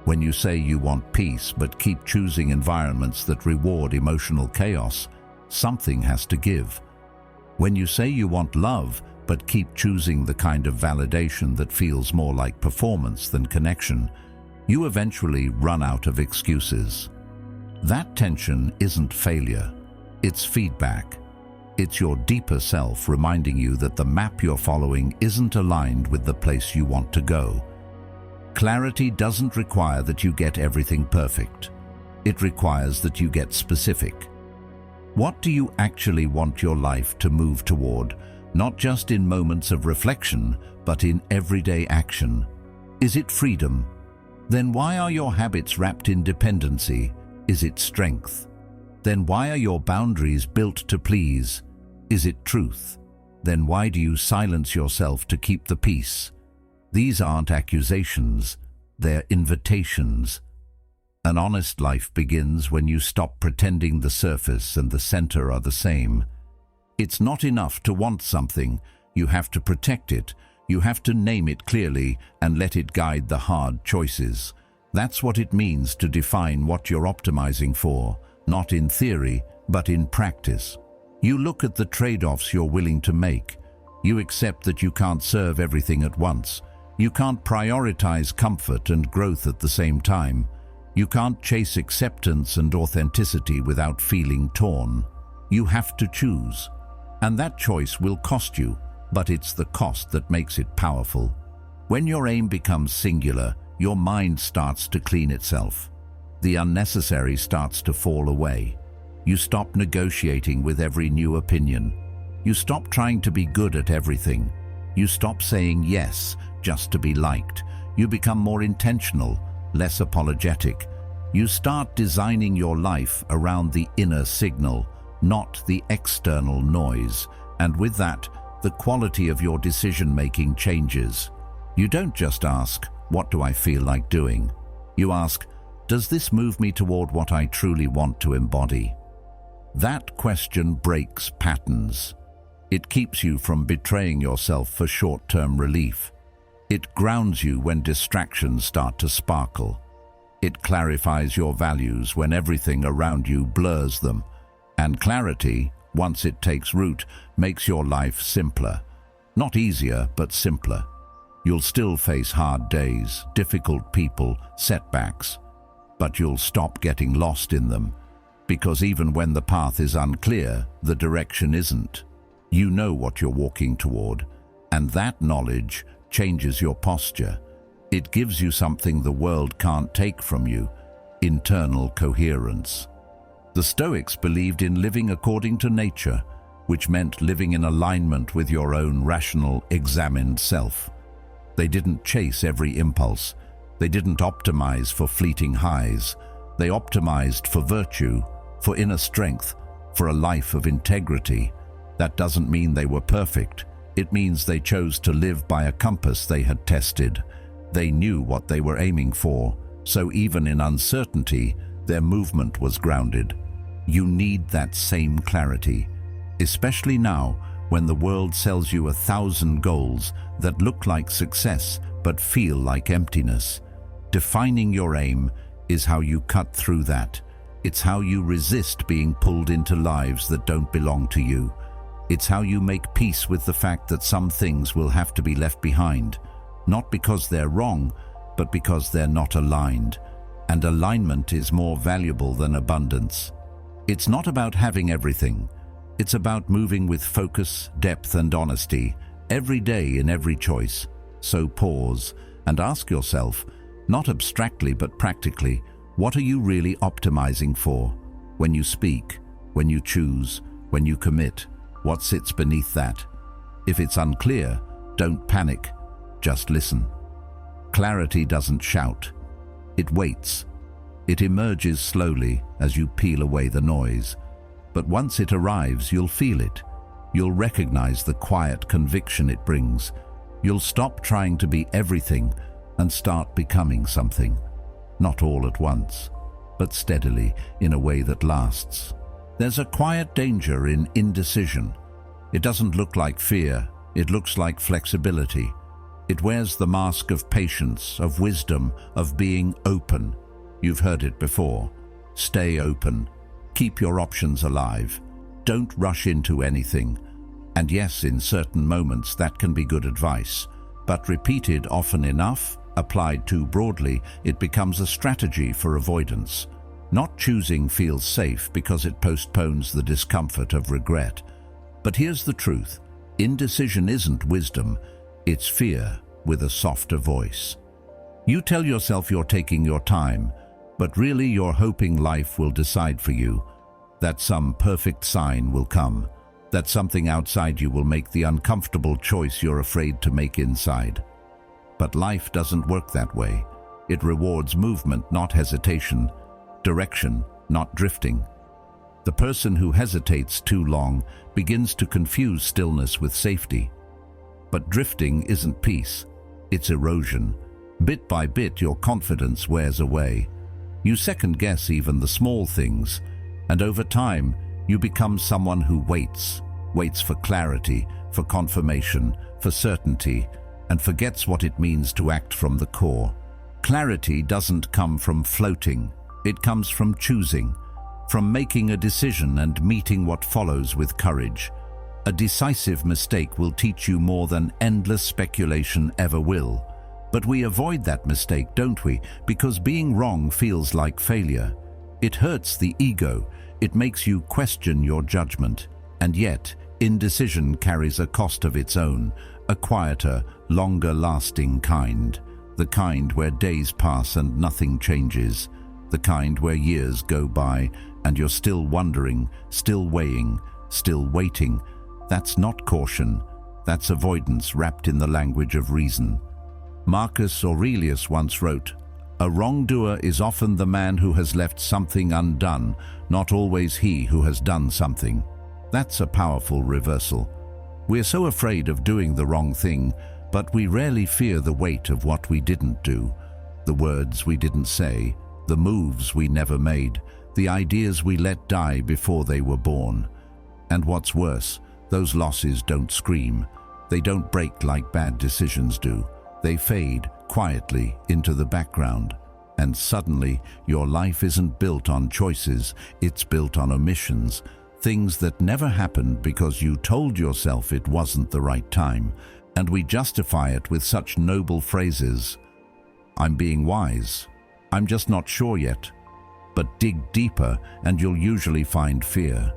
When you say you want peace but keep choosing environments that reward emotional chaos, something has to give. When you say you want love but keep choosing the kind of validation that feels more like performance than connection, you eventually run out of excuses. That tension isn't failure, it's feedback. It's your deeper self reminding you that the map you're following isn't aligned with the place you want to go. Clarity doesn't require that you get everything perfect. It requires that you get specific. What do you actually want your life to move toward, not just in moments of reflection, but in everyday action? Is it freedom? Then why are your habits wrapped in dependency? Is it strength? Then why are your boundaries built to please? Is it truth? Then why do you silence yourself to keep the peace? These aren't accusations, they're invitations. An honest life begins when you stop pretending the surface and the center are the same. It's not enough to want something, you have to protect it. You have to name it clearly and let it guide the hard choices. That's what it means to define what you're optimizing for, not in theory, but in practice. You look at the trade-offs you're willing to make. You accept that you can't serve everything at once. You can't prioritize comfort and growth at the same time. You can't chase acceptance and authenticity without feeling torn. You have to choose. And that choice will cost you, but it's the cost that makes it powerful. When your aim becomes singular, your mind starts to clean itself. The unnecessary starts to fall away. You stop negotiating with every new opinion. You stop trying to be good at everything. You stop saying yes just to be liked. You become more intentional, less apologetic. You start designing your life around the inner signal, not the external noise. And with that, the quality of your decision-making changes. You don't just ask, "What do I feel like doing?" You ask, "Does this move me toward what I truly want to embody?" That question breaks patterns. It keeps you from betraying yourself for short-term relief. It grounds you when distractions start to sparkle. It clarifies your values when everything around you blurs them. And clarity, once it takes root, makes your life simpler. Not easier, but simpler. You'll still face hard days, difficult people, setbacks. But you'll stop getting lost in them. Because even when the path is unclear, the direction isn't. You know what you're walking toward, and that knowledge changes your posture. It gives you something the world can't take from you: internal coherence. The Stoics believed in living according to nature, which meant living in alignment with your own rational, examined self. They didn't chase every impulse. They didn't optimize for fleeting highs. They optimized for virtue, for inner strength, for a life of integrity. That doesn't mean they were perfect. It means they chose to live by a compass they had tested. They knew what they were aiming for, so even in uncertainty, their movement was grounded. You need that same clarity, especially now when the world sells you 1,000 goals that look like success but feel like emptiness. Defining your aim is how you cut through that. It's how you resist being pulled into lives that don't belong to you. It's how you make peace with the fact that some things will have to be left behind, not because they're wrong, but because they're not aligned. And alignment is more valuable than abundance. It's not about having everything. It's about moving with focus, depth, and honesty every day in every choice. So pause and ask yourself, not abstractly but practically, what are you really optimizing for? When you speak, when you choose, when you commit, what sits beneath that? If it's unclear, don't panic, just listen. Clarity doesn't shout. It waits. It emerges slowly as you peel away the noise. But once it arrives, you'll feel it. You'll recognize the quiet conviction it brings. You'll stop trying to be everything and start becoming something. Not all at once, but steadily, in a way that lasts. There's a quiet danger in indecision. It doesn't look like fear. It looks like flexibility. It wears the mask of patience, of wisdom, of being open. You've heard it before. Stay open. Keep your options alive. Don't rush into anything. And yes, in certain moments that can be good advice. But repeated often enough, applied too broadly, it becomes a strategy for avoidance. Not choosing feels safe because it postpones the discomfort of regret. But here's the truth. Indecision isn't wisdom. It's fear with a softer voice. You tell yourself you're taking your time, but really you're hoping life will decide for you, that some perfect sign will come, that something outside you will make the uncomfortable choice you're afraid to make inside. But life doesn't work that way. It rewards movement, not hesitation, direction, not drifting. The person who hesitates too long begins to confuse stillness with safety. But drifting isn't peace, it's erosion. Bit by bit, your confidence wears away. You second-guess even the small things, and over time, you become someone who waits for clarity, for confirmation, for certainty, and forgets what it means to act from the core. Clarity doesn't come from floating, it comes from choosing, from making a decision and meeting what follows with courage. A decisive mistake will teach you more than endless speculation ever will. But we avoid that mistake, don't we? Because being wrong feels like failure. It hurts the ego. It makes you question your judgment. And yet, indecision carries a cost of its own, a quieter, longer-lasting kind. The kind where days pass and nothing changes. The kind where years go by and you're still wondering, still weighing, still waiting. That's not caution. That's avoidance wrapped in the language of reason. Marcus Aurelius once wrote, "A wrongdoer is often the man who has left something undone, not always he who has done something." That's a powerful reversal. We're so afraid of doing the wrong thing, but we rarely fear the weight of what we didn't do, the words we didn't say, the moves we never made, the ideas we let die before they were born. And what's worse, those losses don't scream. They don't break like bad decisions do. They fade quietly into the background. And suddenly, your life isn't built on choices, it's built on omissions. Things that never happened because you told yourself it wasn't the right time. And we justify it with such noble phrases. "I'm being wise. I'm just not sure yet." But dig deeper and you'll usually find fear.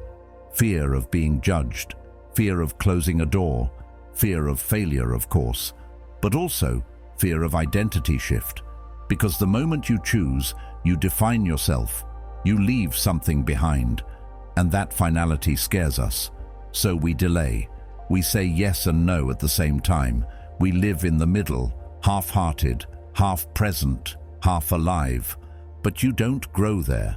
Fear of being judged. Fear of closing a door. Fear of failure, of course. But also fear of identity shift. Because the moment you choose, you define yourself. You leave something behind. And that finality scares us. So we delay. We say yes and no at the same time. We live in the middle, half-hearted, half-present, half-alive. But you don't grow there.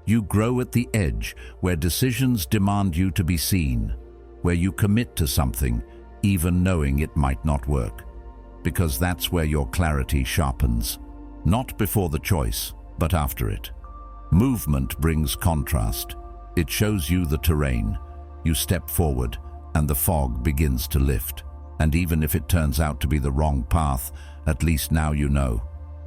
You grow at the edge, where decisions demand you to be seen, where you commit to something, even knowing it might not work. Because that's where your clarity sharpens. Not before the choice, but after it. Movement brings contrast. It shows you the terrain. You step forward, and the fog begins to lift. And even if it turns out to be the wrong path, at least now you know.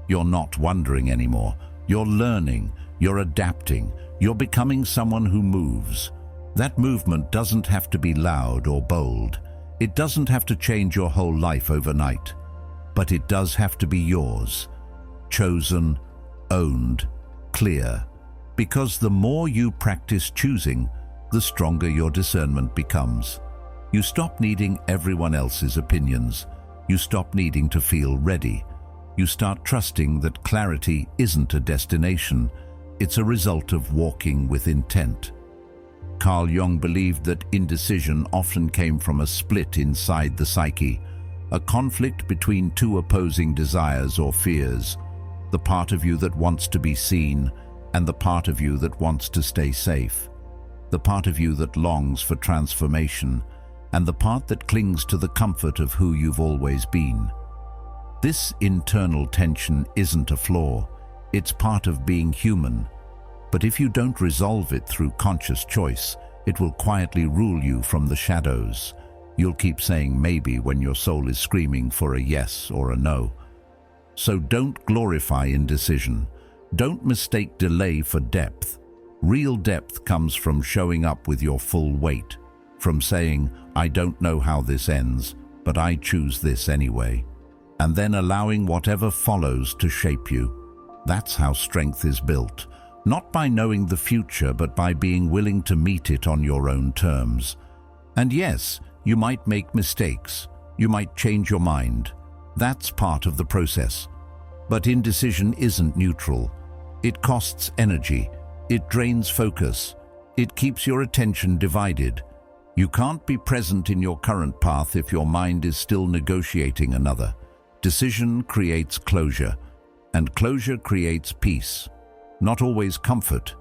You're not wondering anymore. You're learning. You're adapting. You're becoming someone who moves. That movement doesn't have to be loud or bold. It doesn't have to change your whole life overnight. But it does have to be yours. Chosen, owned, clear. Because the more you practice choosing, the stronger your discernment becomes. You stop needing everyone else's opinions. You stop needing to feel ready. You start trusting that clarity isn't a destination, it's a result of walking with intent. Carl Jung believed that indecision often came from a split inside the psyche, a conflict between two opposing desires or fears, the part of you that wants to be seen and the part of you that wants to stay safe, the part of you that longs for transformation and the part that clings to the comfort of who you've always been. This internal tension isn't a flaw, it's part of being human. But if you don't resolve it through conscious choice, it will quietly rule you from the shadows. You'll keep saying maybe when your soul is screaming for a yes or a no. So don't glorify indecision. Don't mistake delay for depth. Real depth comes from showing up with your full weight, from saying, I don't know how this ends, but I choose this anyway, and then allowing whatever follows to shape you. That's how strength is built, not by knowing the future, but by being willing to meet it on your own terms. And yes, you might make mistakes, you might change your mind. That's part of the process. But indecision isn't neutral. It costs energy, it drains focus, it keeps your attention divided. You can't be present in your current path if your mind is still negotiating another. Decision creates closure, and closure creates peace. Not always comfort,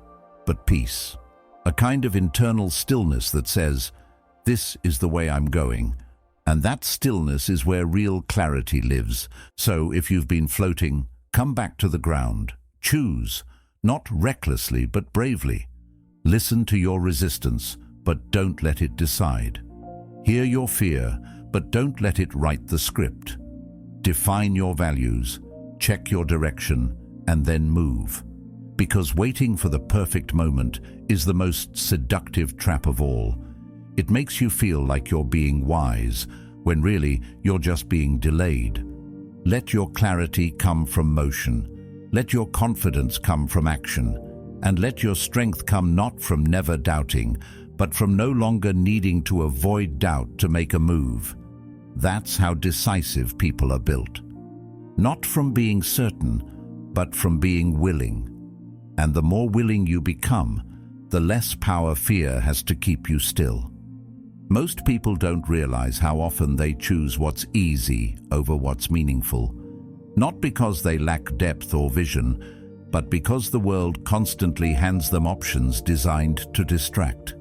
but peace. A kind of internal stillness that says, this is the way I'm going. And that stillness is where real clarity lives. So if you've been floating, come back to the ground. Choose, not recklessly but bravely. Listen to your resistance, but don't let it decide. Hear your fear, but don't let it write the script. Define your values, check your direction, and then move. Because waiting for the perfect moment is the most seductive trap of all. It makes you feel like you're being wise, when really you're just being delayed. Let your clarity come from motion. Let your confidence come from action. And let your strength come not from never doubting, but from no longer needing to avoid doubt to make a move. That's how decisive people are built. Not from being certain, but from being willing. And the more willing you become, the less power fear has to keep you still. Most people don't realize how often they choose what's easy over what's meaningful. Not because they lack depth or vision, but because the world constantly hands them options designed to distract.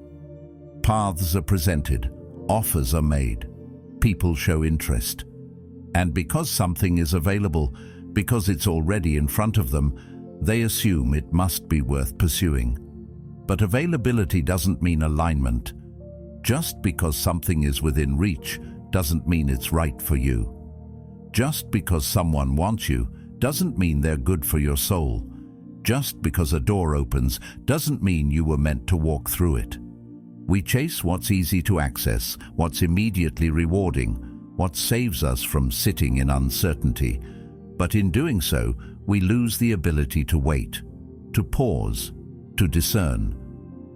Paths are presented, offers are made, people show interest. And because something is available, because it's already in front of them, they assume it must be worth pursuing. But availability doesn't mean alignment. Just because something is within reach doesn't mean it's right for you. Just because someone wants you doesn't mean they're good for your soul. Just because a door opens doesn't mean you were meant to walk through it. We chase what's easy to access, what's immediately rewarding, what saves us from sitting in uncertainty. But in doing so, we lose the ability to wait, to pause, to discern.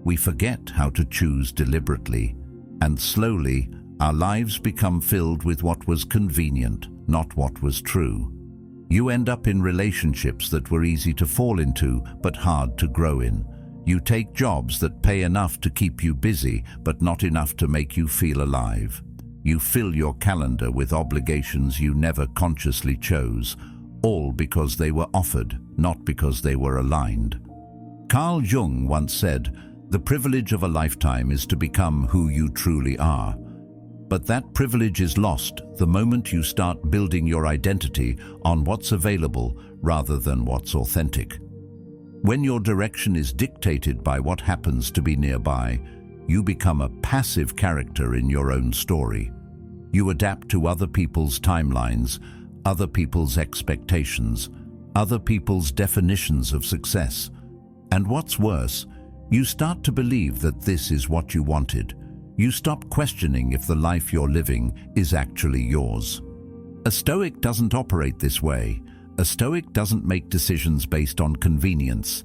We forget how to choose deliberately, and slowly our lives become filled with what was convenient, not what was true. You end up in relationships that were easy to fall into, but hard to grow in. You take jobs that pay enough to keep you busy, but not enough to make you feel alive. You fill your calendar with obligations you never consciously chose, all because they were offered, not because they were aligned. Carl Jung once said, "The privilege of a lifetime is to become who you truly are." But that privilege is lost the moment you start building your identity on what's available rather than what's authentic. When your direction is dictated by what happens to be nearby, you become a passive character in your own story. You adapt to other people's timelines, other people's expectations, other people's definitions of success. And what's worse, you start to believe that this is what you wanted. You stop questioning if the life you're living is actually yours. A Stoic doesn't operate this way. A Stoic doesn't make decisions based on convenience.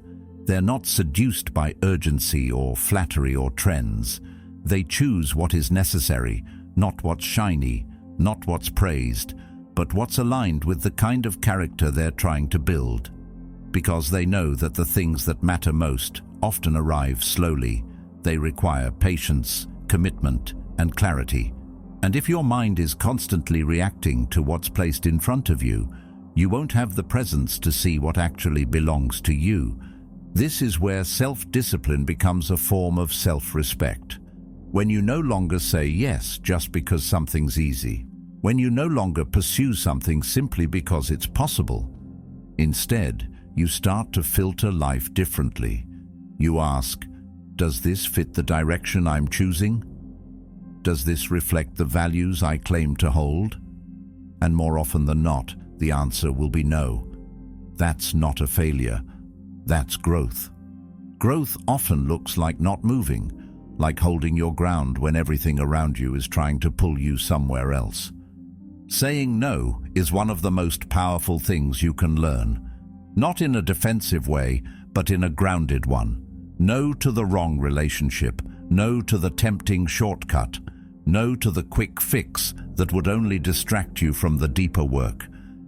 They're not seduced by urgency or flattery or trends. They choose what is necessary, not what's shiny, not what's praised, but what's aligned with the kind of character they're trying to build. Because they know that the things that matter most often arrive slowly. They require patience, commitment, and clarity. And if your mind is constantly reacting to what's placed in front of you, you won't have the presence to see what actually belongs to you. This is where self-discipline becomes a form of self-respect. When you no longer say yes just because something's easy. When you no longer pursue something simply because it's possible. Instead, you start to filter life differently. You ask, does this fit the direction I'm choosing? Does this reflect the values I claim to hold? And more often than not, the answer will be no. That's not a failure. That's growth. Growth often looks like not moving, like holding your ground when everything around you is trying to pull you somewhere else. Saying no is one of the most powerful things you can learn. Not in a defensive way, but in a grounded one. No to the wrong relationship. No to the tempting shortcut. No to the quick fix that would only distract you from the deeper work.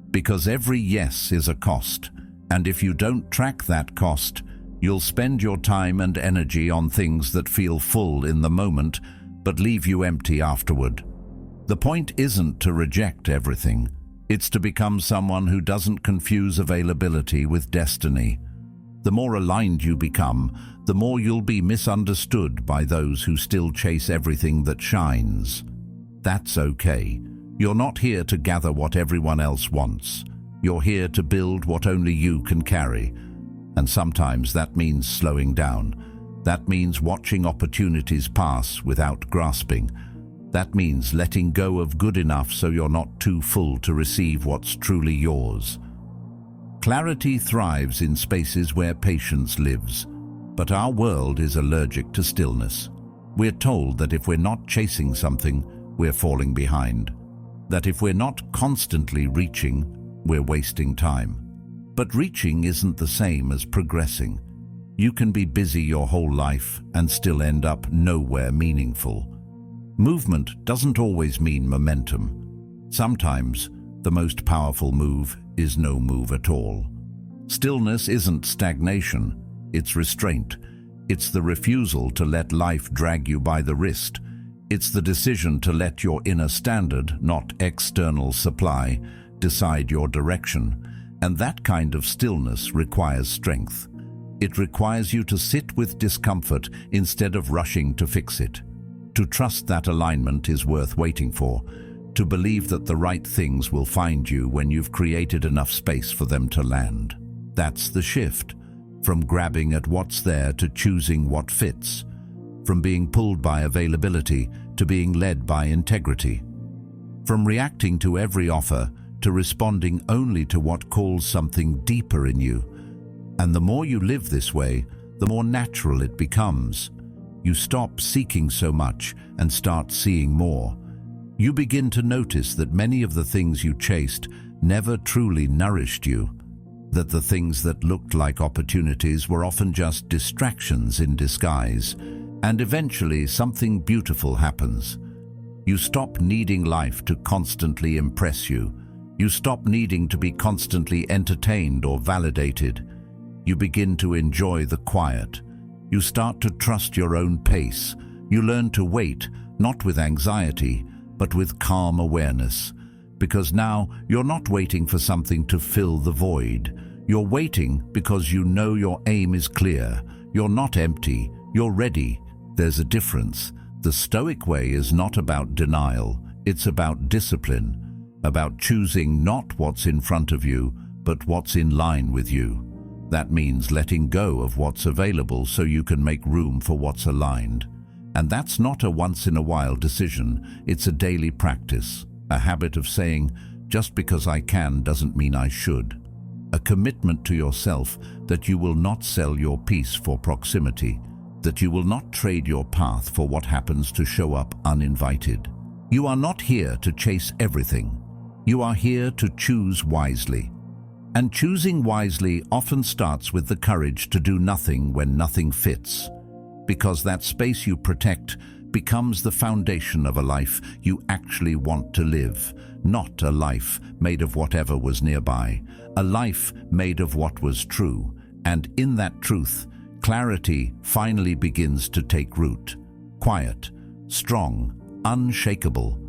Because every yes is a cost, and if you don't track that cost, you'll spend your time and energy on things that feel full in the moment, but leave you empty afterward. The point isn't to reject everything. It's to become someone who doesn't confuse availability with destiny. The more aligned you become, the more you'll be misunderstood by those who still chase everything that shines. That's okay. You're not here to gather what everyone else wants. You're here to build what only you can carry. And sometimes that means slowing down. That means watching opportunities pass without grasping. That means letting go of good enough so you're not too full to receive what's truly yours. Clarity thrives in spaces where patience lives. But our world is allergic to stillness. We're told that if we're not chasing something, we're falling behind. That if we're not constantly reaching, we're wasting time. But reaching isn't the same as progressing. You can be busy your whole life and still end up nowhere meaningful. Movement doesn't always mean momentum. Sometimes the most powerful move is no move at all. Stillness isn't stagnation, it's restraint. It's the refusal to let life drag you by the wrist. It's the decision to let your inner standard, not external supply, decide your direction. And that kind of stillness requires strength. It requires you to sit with discomfort instead of rushing to fix it. To trust that alignment is worth waiting for. To believe that the right things will find you when you've created enough space for them to land. That's the shift. From grabbing at what's there to choosing what fits. From being pulled by availability to being led by integrity. From reacting to every offer to responding only to what calls something deeper in you. And the more you live this way, the more natural it becomes. You stop seeking so much and start seeing more. You begin to notice that many of the things you chased never truly nourished you. That the things that looked like opportunities were often just distractions in disguise. And eventually something beautiful happens. You stop needing life to constantly impress you. You stop needing to be constantly entertained or validated. You begin to enjoy the quiet. You start to trust your own pace. You learn to wait, not with anxiety, but with calm awareness. Because now you're not waiting for something to fill the void. You're waiting because you know your aim is clear. You're not empty. You're ready. There's a difference. The Stoic way is not about denial. It's about discipline. About choosing not what's in front of you, but what's in line with you. That means letting go of what's available so you can make room for what's aligned. And that's not a once-in-a-while decision, it's a daily practice, a habit of saying, just because I can doesn't mean I should. A commitment to yourself that you will not sell your peace for proximity, that you will not trade your path for what happens to show up uninvited. You are not here to chase everything. You are here to choose wisely. And choosing wisely often starts with the courage to do nothing when nothing fits, because that space you protect becomes the foundation of a life you actually want to live, not a life made of whatever was nearby, a life made of what was true. And in that truth, clarity finally begins to take root. Quiet, strong, unshakable.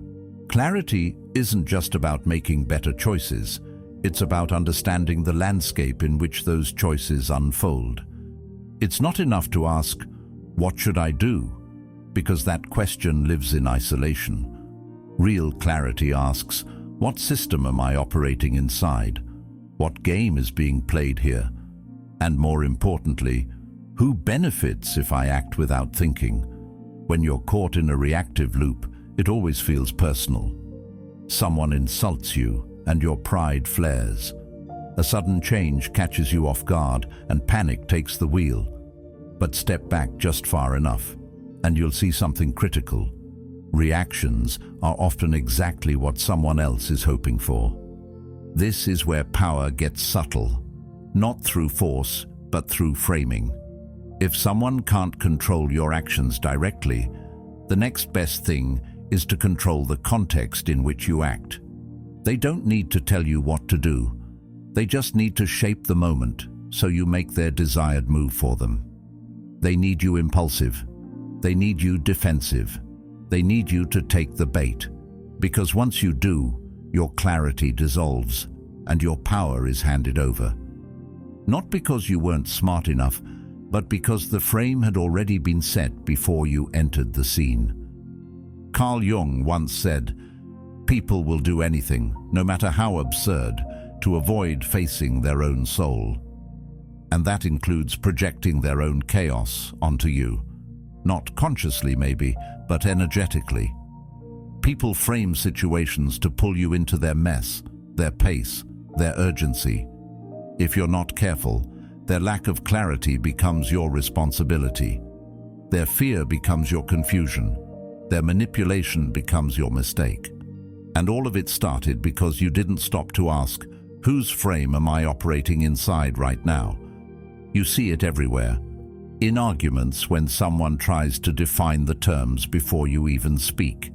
Clarity isn't just about making better choices. It's about understanding the landscape in which those choices unfold. It's not enough to ask, "What should I do?" because that question lives in isolation. Real clarity asks, "What system am I operating inside? What game is being played here? And more importantly, who benefits if I act without thinking?" When you're caught in a reactive loop, it always feels personal. Someone insults you and your pride flares. A sudden change catches you off guard and panic takes the wheel. But step back just far enough and you'll see something critical. Reactions are often exactly what someone else is hoping for. This is where power gets subtle, not through force, but through framing. If someone can't control your actions directly, the next best thing is to control the context in which you act. They don't need to tell you what to do. They just need to shape the moment so you make their desired move for them. They need you impulsive. They need you defensive. They need you to take the bait. Because once you do, your clarity dissolves and your power is handed over. Not because you weren't smart enough, but because the frame had already been set before you entered the scene. Carl Jung once said, "People will do anything, no matter how absurd, to avoid facing their own soul." And that includes projecting their own chaos onto you. Not consciously maybe, but energetically. People frame situations to pull you into their mess, their pace, their urgency. If you're not careful, their lack of clarity becomes your responsibility. Their fear becomes your confusion. Their manipulation becomes your mistake. And all of it started because you didn't stop to ask, whose frame am I operating inside right now? You see it everywhere. In arguments when someone tries to define the terms before you even speak.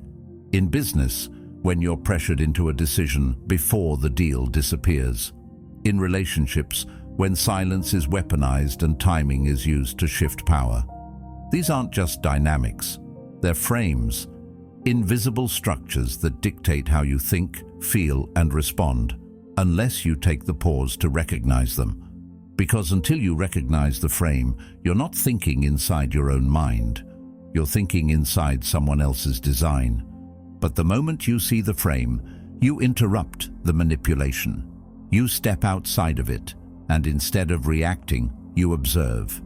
In business, when you're pressured into a decision before the deal disappears. In relationships, when silence is weaponized and timing is used to shift power. These aren't just dynamics. They're frames, invisible structures that dictate how you think, feel, and respond, unless you take the pause to recognize them. Because until you recognize the frame, you're not thinking inside your own mind. You're thinking inside someone else's design. But the moment you see the frame, you interrupt the manipulation. You step outside of it, and instead of reacting, you observe.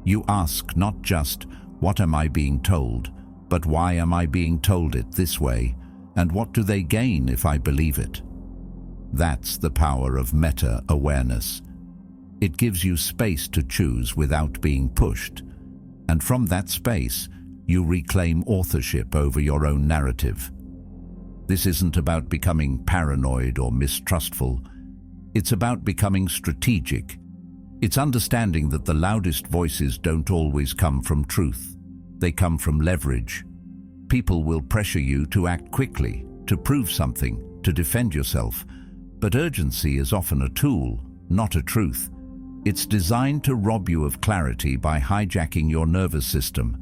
You ask not just, what am I being told, but why am I being told it this way, and what do they gain if I believe it? That's the power of meta-awareness. It gives you space to choose without being pushed, and from that space, you reclaim authorship over your own narrative. This isn't about becoming paranoid or mistrustful. It's about becoming strategic. It's understanding that the loudest voices don't always come from truth. They come from leverage. People will pressure you to act quickly, to prove something, to defend yourself. But urgency is often a tool, not a truth. It's designed to rob you of clarity by hijacking your nervous system.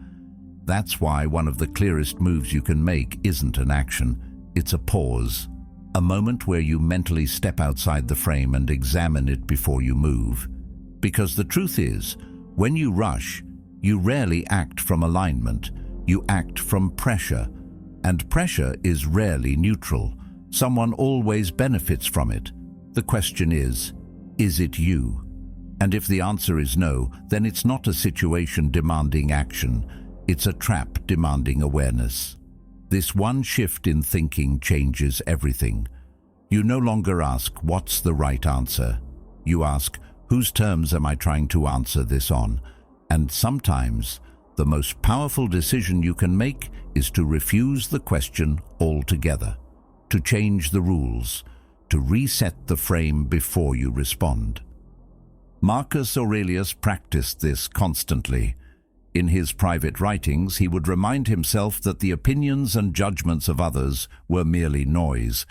That's why one of the clearest moves you can make isn't an action, it's a pause. A moment where you mentally step outside the frame and examine it before you move. Because the truth is, when you rush, you rarely act from alignment, you act from pressure. And pressure is rarely neutral. Someone always benefits from it. The question is it you? And if the answer is no, then it's not a situation demanding action, it's a trap demanding awareness. This one shift in thinking changes everything. You no longer ask, what's the right answer? You ask, whose terms am I trying to answer this on? And sometimes, the most powerful decision you can make is to refuse the question altogether, to change the rules, to reset the frame before you respond. Marcus Aurelius practiced this constantly. In his private writings, he would remind himself that the opinions and judgments of others were merely noise,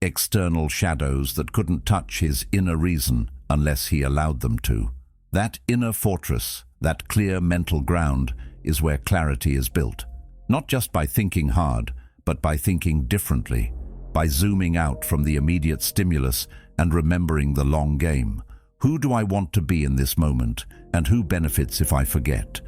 external shadows that couldn't touch his inner reason unless he allowed them to. That inner fortress, that clear mental ground, is where clarity is built. Not just by thinking hard, but by thinking differently, by zooming out from the immediate stimulus and remembering the long game. Who do I want to be in this moment, and who benefits if I forget?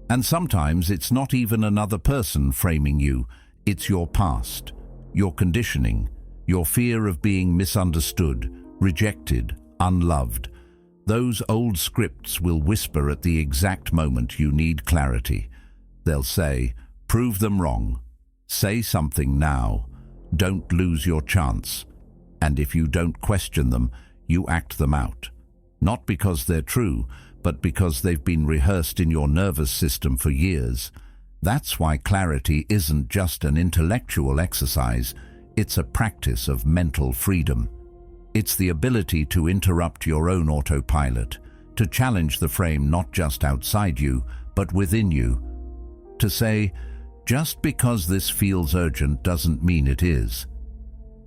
And sometimes it's not even another person framing you, it's your past, your conditioning, your fear of being misunderstood, rejected, unloved. Those old scripts will whisper at the exact moment you need clarity. They'll say, prove them wrong. Say something now. Don't lose your chance. And if you don't question them, you act them out. Not because they're true, but because they've been rehearsed in your nervous system for years. That's why clarity isn't just an intellectual exercise, it's a practice of mental freedom. It's the ability to interrupt your own autopilot, to challenge the frame not just outside you, but within you. To say, just because this feels urgent doesn't mean it is.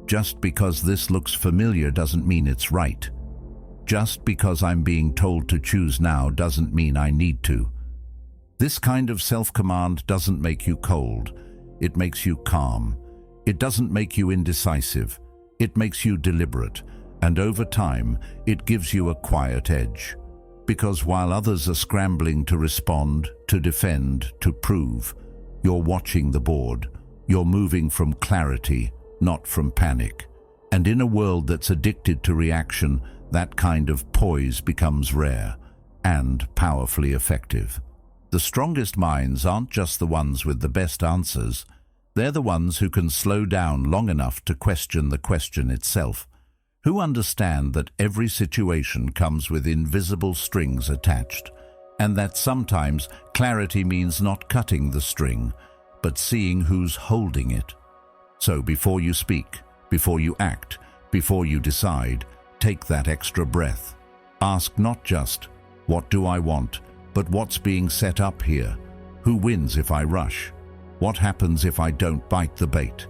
Just because this looks familiar doesn't mean it's right. Just because I'm being told to choose now doesn't mean I need to. This kind of self-command doesn't make you cold. It makes you calm. It doesn't make you indecisive. It makes you deliberate. And over time, it gives you a quiet edge. Because while others are scrambling to respond, to defend, to prove, you're watching the board. You're moving from clarity, not from panic. And in a world that's addicted to reaction, that kind of poise becomes rare and powerfully effective. The strongest minds aren't just the ones with the best answers. They're the ones who can slow down long enough to question the question itself, who understand that every situation comes with invisible strings attached, and that sometimes clarity means not cutting the string, but seeing who's holding it. So before you speak, before you act, before you decide, take that extra breath. Ask not just, what do I want, but what's being set up here? Who wins if I rush? What happens if I don't bite the bait?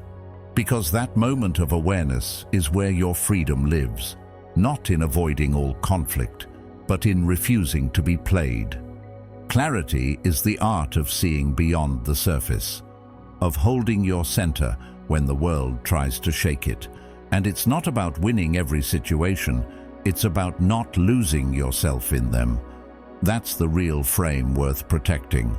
Because that moment of awareness is where your freedom lives, not in avoiding all conflict, but in refusing to be played. Clarity is the art of seeing beyond the surface, of holding your center when the world tries to shake it. And it's not about winning every situation, it's about not losing yourself in them. That's the real frame worth protecting.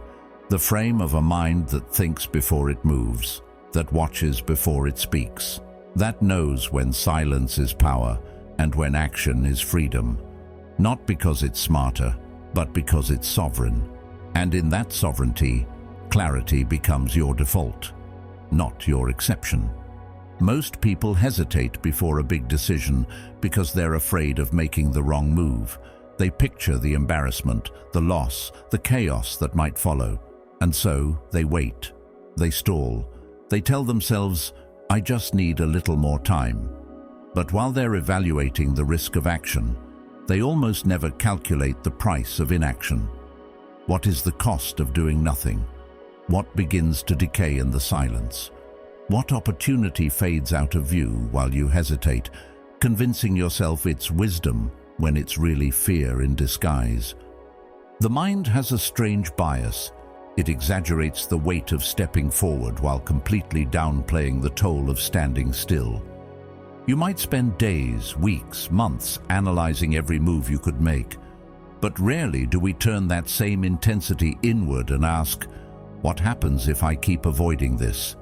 The frame of a mind that thinks before it moves, that watches before it speaks, that knows when silence is power and when action is freedom. Not because it's smarter, but because it's sovereign. And in that sovereignty, clarity becomes your default, not your exception. Most people hesitate before a big decision because they're afraid of making the wrong move. They picture the embarrassment, the loss, the chaos that might follow. And so they wait, they stall, they tell themselves, I just need a little more time. But while they're evaluating the risk of action, they almost never calculate the price of inaction. What is the cost of doing nothing? What begins to decay in the silence? What opportunity fades out of view while you hesitate, convincing yourself it's wisdom when it's really fear in disguise? The mind has a strange bias. It exaggerates the weight of stepping forward while completely downplaying the toll of standing still. You might spend days, weeks, months analyzing every move you could make, but rarely do we turn that same intensity inward and ask, what happens if I keep avoiding this?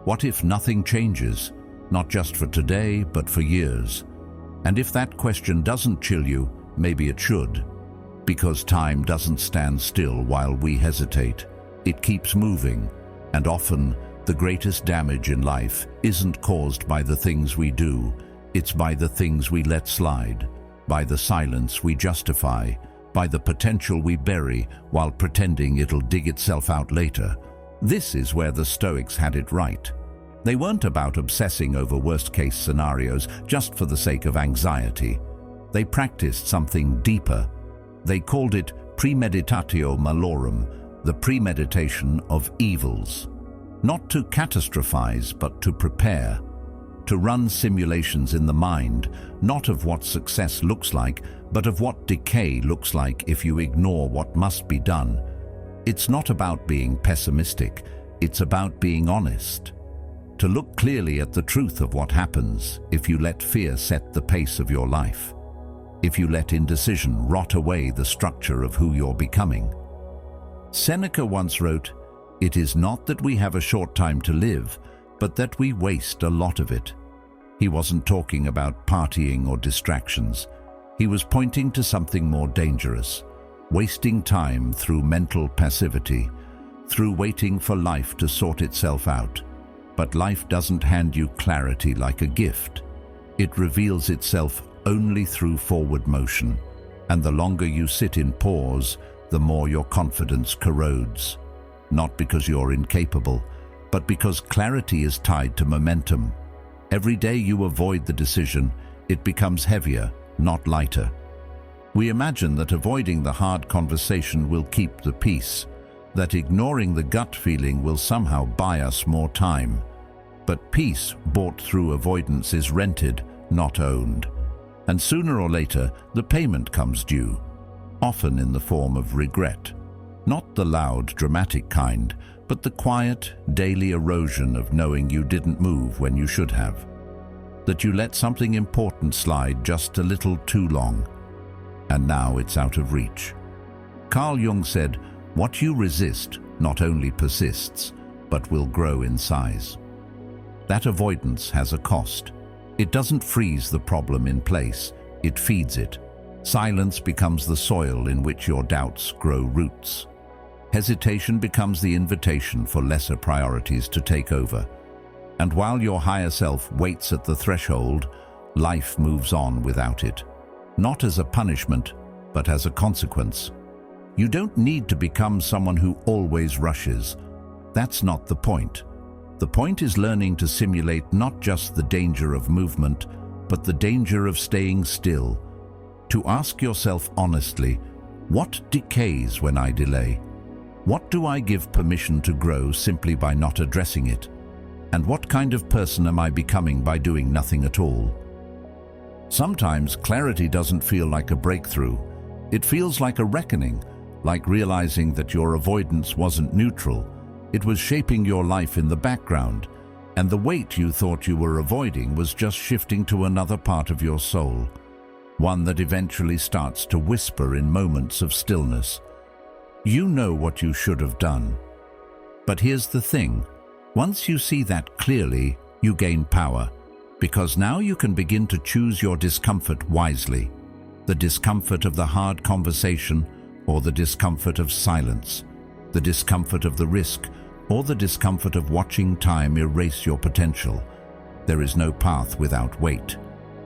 What if nothing changes, not just for today, but for years? And if that question doesn't chill you, maybe it should. Because time doesn't stand still while we hesitate. It keeps moving, and often the greatest damage in life isn't caused by the things we do, it's by the things we let slide, by the silence we justify, by the potential we bury while pretending it'll dig itself out later. This is where the Stoics had it right. They weren't about obsessing over worst-case scenarios just for the sake of anxiety. They practiced something deeper. They called it premeditatio malorum, the premeditation of evils. Not to catastrophize, but to prepare. To run simulations in the mind, not of what success looks like, but of what decay looks like if you ignore what must be done. It's not about being pessimistic, it's about being honest. To look clearly at the truth of what happens if you let fear set the pace of your life. If you let indecision rot away the structure of who you're becoming. Seneca once wrote, "It is not that we have a short time to live, but that we waste a lot of it." He wasn't talking about partying or distractions. He was pointing to something more dangerous, wasting time through mental passivity, through waiting for life to sort itself out. But life doesn't hand you clarity like a gift. It reveals itself only through forward motion, and the longer you sit in pause, the more your confidence corrodes. Not because you're incapable, but because clarity is tied to momentum. Every day you avoid the decision, it becomes heavier, not lighter. We imagine that avoiding the hard conversation will keep the peace, that ignoring the gut feeling will somehow buy us more time. But peace bought through avoidance is rented, not owned. And sooner or later, the payment comes due, often in the form of regret. Not the loud, dramatic kind, but the quiet, daily erosion of knowing you didn't move when you should have. That you let something important slide just a little too long, and now it's out of reach. Carl Jung said, "What you resist not only persists, but will grow in size." That avoidance has a cost. It doesn't freeze the problem in place, it feeds it. Silence becomes the soil in which your doubts grow roots. Hesitation becomes the invitation for lesser priorities to take over. And while your higher self waits at the threshold, life moves on without it. Not as a punishment, but as a consequence. You don't need to become someone who always rushes. That's not the point. The point is learning to simulate not just the danger of movement, but the danger of staying still. To ask yourself honestly, what decays when I delay? What do I give permission to grow simply by not addressing it? And what kind of person am I becoming by doing nothing at all? Sometimes clarity doesn't feel like a breakthrough. It feels like a reckoning, like realizing that your avoidance wasn't neutral. It was shaping your life in the background, and the weight you thought you were avoiding was just shifting to another part of your soul, one that eventually starts to whisper in moments of stillness. You know what you should have done. But here's the thing. Once you see that clearly, you gain power, because now you can begin to choose your discomfort wisely. The discomfort of the hard conversation, or the discomfort of silence. The discomfort of the risk, or the discomfort of watching time erase your potential. There is no path without weight.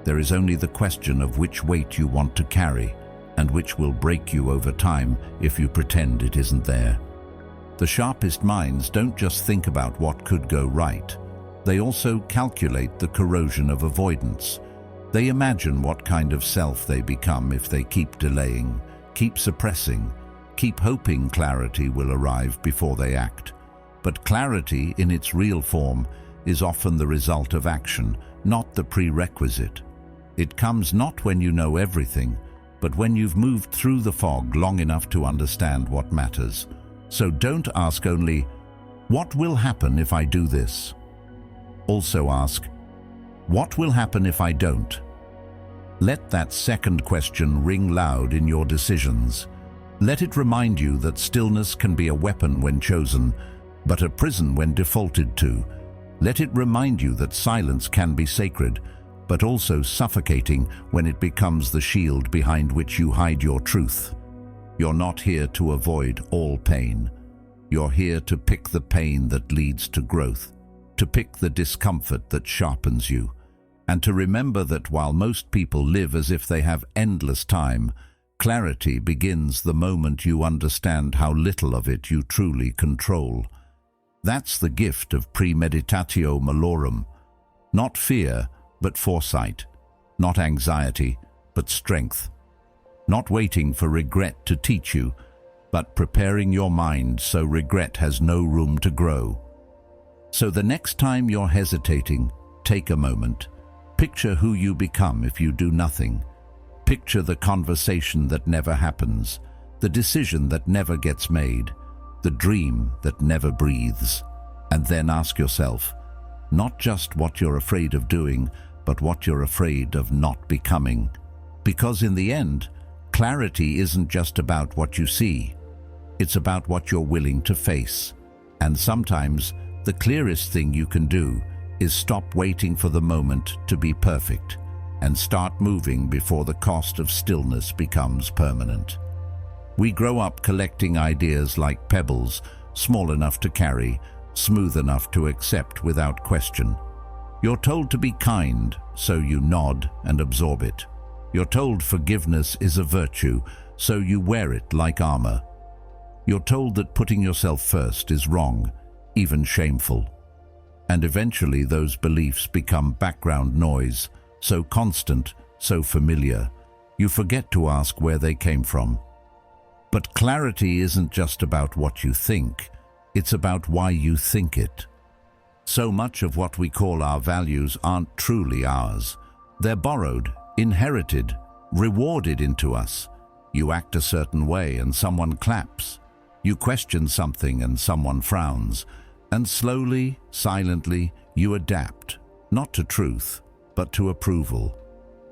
There is only the question of which weight you want to carry, and which will break you over time if you pretend it isn't there. The sharpest minds don't just think about what could go right. They also calculate the corrosion of avoidance. They imagine what kind of self they become if they keep delaying, keep suppressing, keep hoping clarity will arrive before they act. But clarity, in its real form, is often the result of action, not the prerequisite. It comes not when you know everything, but when you've moved through the fog long enough to understand what matters. So don't ask only, "What will happen if I do this?" Also ask, "What will happen if I don't?" Let that second question ring loud in your decisions. Let it remind you that stillness can be a weapon when chosen, but a prison when defaulted to. Let it remind you that silence can be sacred, but also suffocating when it becomes the shield behind which you hide your truth. You're not here to avoid all pain. You're here to pick the pain that leads to growth, to pick the discomfort that sharpens you, and to remember that while most people live as if they have endless time, clarity begins the moment you understand how little of it you truly control. That's the gift of premeditatio malorum. Not fear, but foresight. Not anxiety, but strength. Not waiting for regret to teach you, but preparing your mind so regret has no room to grow. So the next time you're hesitating, take a moment. Picture who you become if you do nothing. Picture the conversation that never happens, the decision that never gets made, the dream that never breathes. And then ask yourself, not just what you're afraid of doing, but what you're afraid of not becoming. Because in the end, clarity isn't just about what you see. It's about what you're willing to face. And sometimes, the clearest thing you can do is stop waiting for the moment to be perfect and start moving before the cost of stillness becomes permanent. We grow up collecting ideas like pebbles, small enough to carry, smooth enough to accept without question. You're told to be kind, so you nod and absorb it. You're told forgiveness is a virtue, so you wear it like armor. You're told that putting yourself first is wrong, even shameful. And eventually those beliefs become background noise, so constant, so familiar, you forget to ask where they came from. But clarity isn't just about what you think, it's about why you think it. So much of what we call our values aren't truly ours. They're borrowed, inherited, rewarded into us. You act a certain way and someone claps. You question something and someone frowns. And slowly, silently, you adapt, not to truth, but to approval.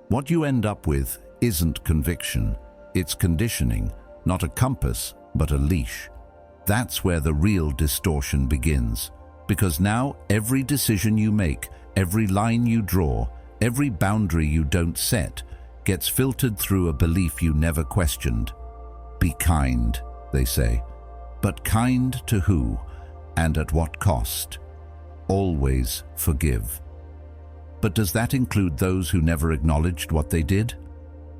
What you end up with isn't conviction, it's conditioning, not a compass, but a leash. That's where the real distortion begins, because now every decision you make, every line you draw, every boundary you don't set, gets filtered through a belief you never questioned. Be kind, they say. But kind to who? And at what cost? Always forgive. But does that include those who never acknowledged what they did?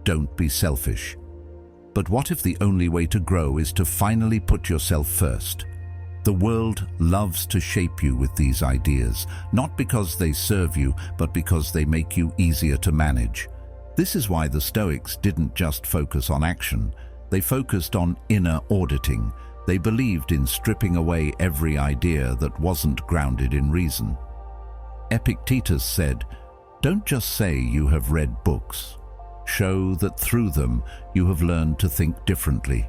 Don't be selfish. But what if the only way to grow is to finally put yourself first? The world loves to shape you with these ideas, not because they serve you, but because they make you easier to manage. This is why the Stoics didn't just focus on action. They focused on inner auditing. They believed in stripping away every idea that wasn't grounded in reason. Epictetus said, "Don't just say you have read books. Show that through them you have learned to think differently."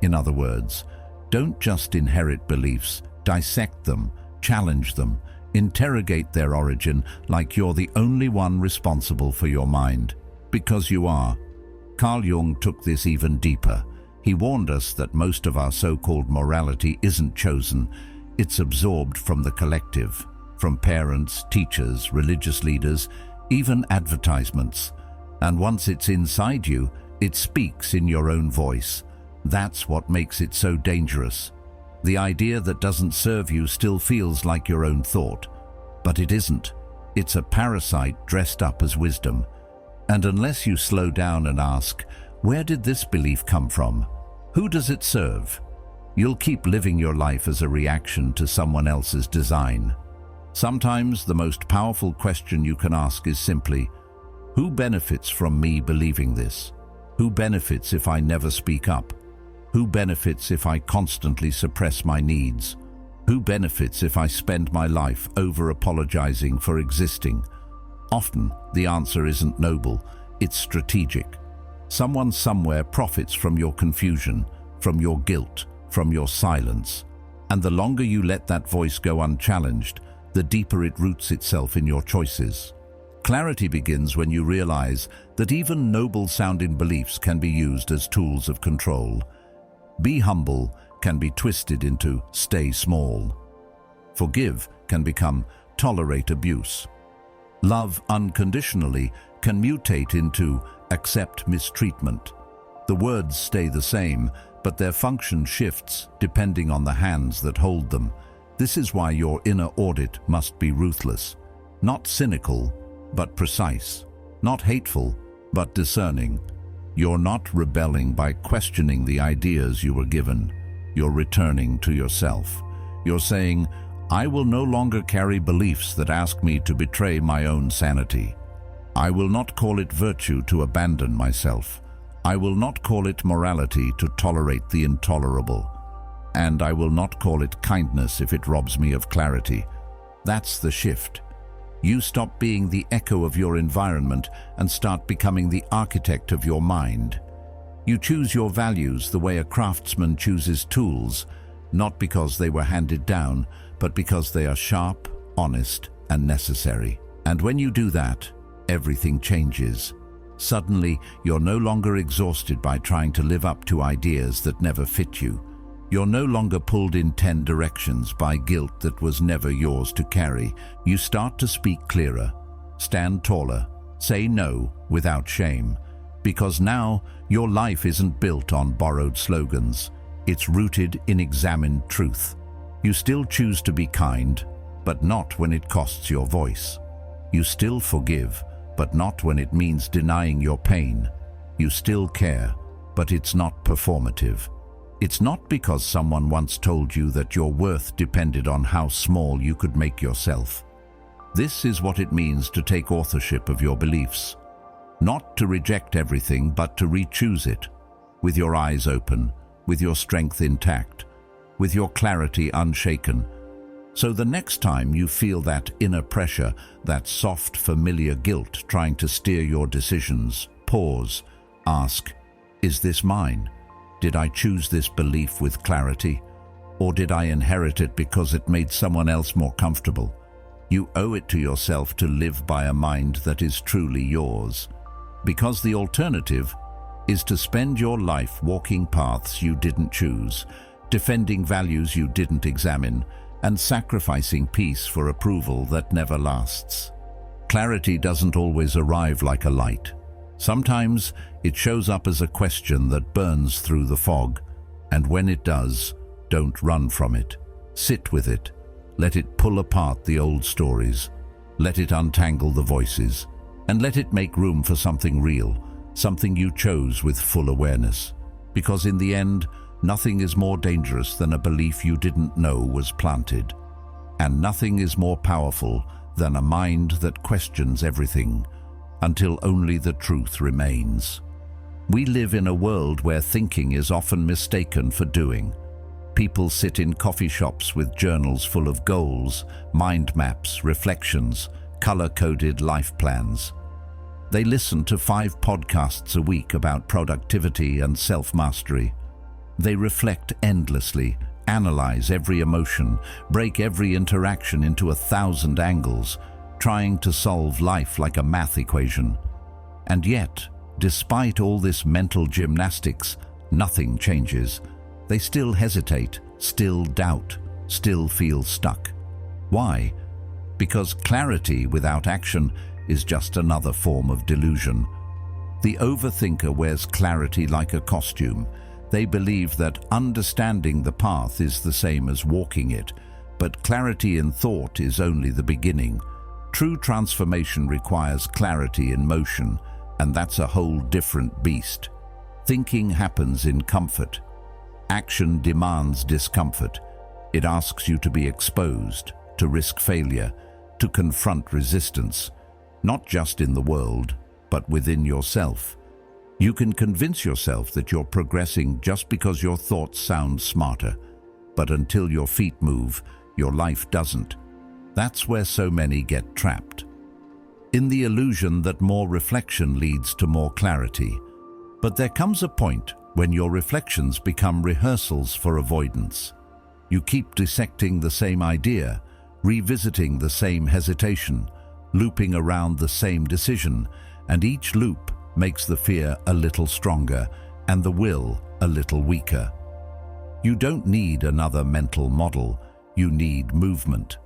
In other words, don't just inherit beliefs, dissect them, challenge them, interrogate their origin like you're the only one responsible for your mind. Because you are. Carl Jung took this even deeper. He warned us that most of our so-called morality isn't chosen, it's absorbed from the collective, from parents, teachers, religious leaders, even advertisements. And once it's inside you, it speaks in your own voice. That's what makes it so dangerous. The idea that doesn't serve you still feels like your own thought, but it isn't. It's a parasite dressed up as wisdom. And unless you slow down and ask, where did this belief come from? Who does it serve? You'll keep living your life as a reaction to someone else's design. Sometimes the most powerful question you can ask is simply, who benefits from me believing this? Who benefits if I never speak up? Who benefits if I constantly suppress my needs? Who benefits if I spend my life over-apologizing for existing? Often, the answer isn't noble, it's strategic. Someone somewhere profits from your confusion, from your guilt, from your silence. And the longer you let that voice go unchallenged, the deeper it roots itself in your choices. Clarity begins when you realize that even noble-sounding beliefs can be used as tools of control. Be humble can be twisted into stay small. Forgive can become tolerate abuse. Love unconditionally can mutate into accept mistreatment. The words stay the same, but their function shifts depending on the hands that hold them. This is why your inner audit must be ruthless. Not cynical, but precise. Not hateful, but discerning. You're not rebelling by questioning the ideas you were given. You're returning to yourself. You're saying, I will no longer carry beliefs that ask me to betray my own sanity. I will not call it virtue to abandon myself. I will not call it morality to tolerate the intolerable. And I will not call it kindness if it robs me of clarity. That's the shift. You stop being the echo of your environment and start becoming the architect of your mind. You choose your values the way a craftsman chooses tools, not because they were handed down, but because they are sharp, honest, and necessary. And when you do that, everything changes. Suddenly, you're no longer exhausted by trying to live up to ideas that never fit you. You're no longer pulled in 10 directions by guilt that was never yours to carry. You start to speak clearer, stand taller, say no without shame. Because now, your life isn't built on borrowed slogans. It's rooted in examined truth. You still choose to be kind, but not when it costs your voice. You still forgive, but not when it means denying your pain. You still care, but it's not performative. It's not because someone once told you that your worth depended on how small you could make yourself. This is what it means to take authorship of your beliefs. Not to reject everything, but to re-choose it, with your eyes open, with your strength intact, with your clarity unshaken. So the next time you feel that inner pressure, that soft, familiar guilt trying to steer your decisions, pause, ask, is this mine? Did I choose this belief with clarity? Or did I inherit it because it made someone else more comfortable? You owe it to yourself to live by a mind that is truly yours. Because the alternative is to spend your life walking paths you didn't choose, defending values you didn't examine, and sacrificing peace for approval that never lasts. Clarity doesn't always arrive like a light. Sometimes it shows up as a question that burns through the fog, and when it does, don't run from it. Sit with it. Let it pull apart the old stories. Let it untangle the voices, and let it make room for something real, something you chose with full awareness. Because in the end, nothing is more dangerous than a belief you didn't know was planted. And nothing is more powerful than a mind that questions everything, until only the truth remains. We live in a world where thinking is often mistaken for doing. People sit in coffee shops with journals full of goals, mind maps, reflections, color-coded life plans. They listen to 5 podcasts a week about productivity and self-mastery. They reflect endlessly, analyze every emotion, break every interaction into 1,000 angles, trying to solve life like a math equation. And yet, despite all this mental gymnastics, nothing changes. They still hesitate, still doubt, still feel stuck. Why? Because clarity without action is just another form of delusion. The overthinker wears clarity like a costume. They believe that understanding the path is the same as walking it, but clarity in thought is only the beginning. True transformation requires clarity in motion, and that's a whole different beast. Thinking happens in comfort. Action demands discomfort. It asks you to be exposed, to risk failure, to confront resistance, not just in the world, but within yourself. You can convince yourself that you're progressing just because your thoughts sound smarter, but until your feet move, your life doesn't. That's where so many get trapped. In the illusion that more reflection leads to more clarity. But there comes a point when your reflections become rehearsals for avoidance. You keep dissecting the same idea, revisiting the same hesitation, looping around the same decision, and each loop makes the fear a little stronger and the will a little weaker. You don't need another mental model, you need movement.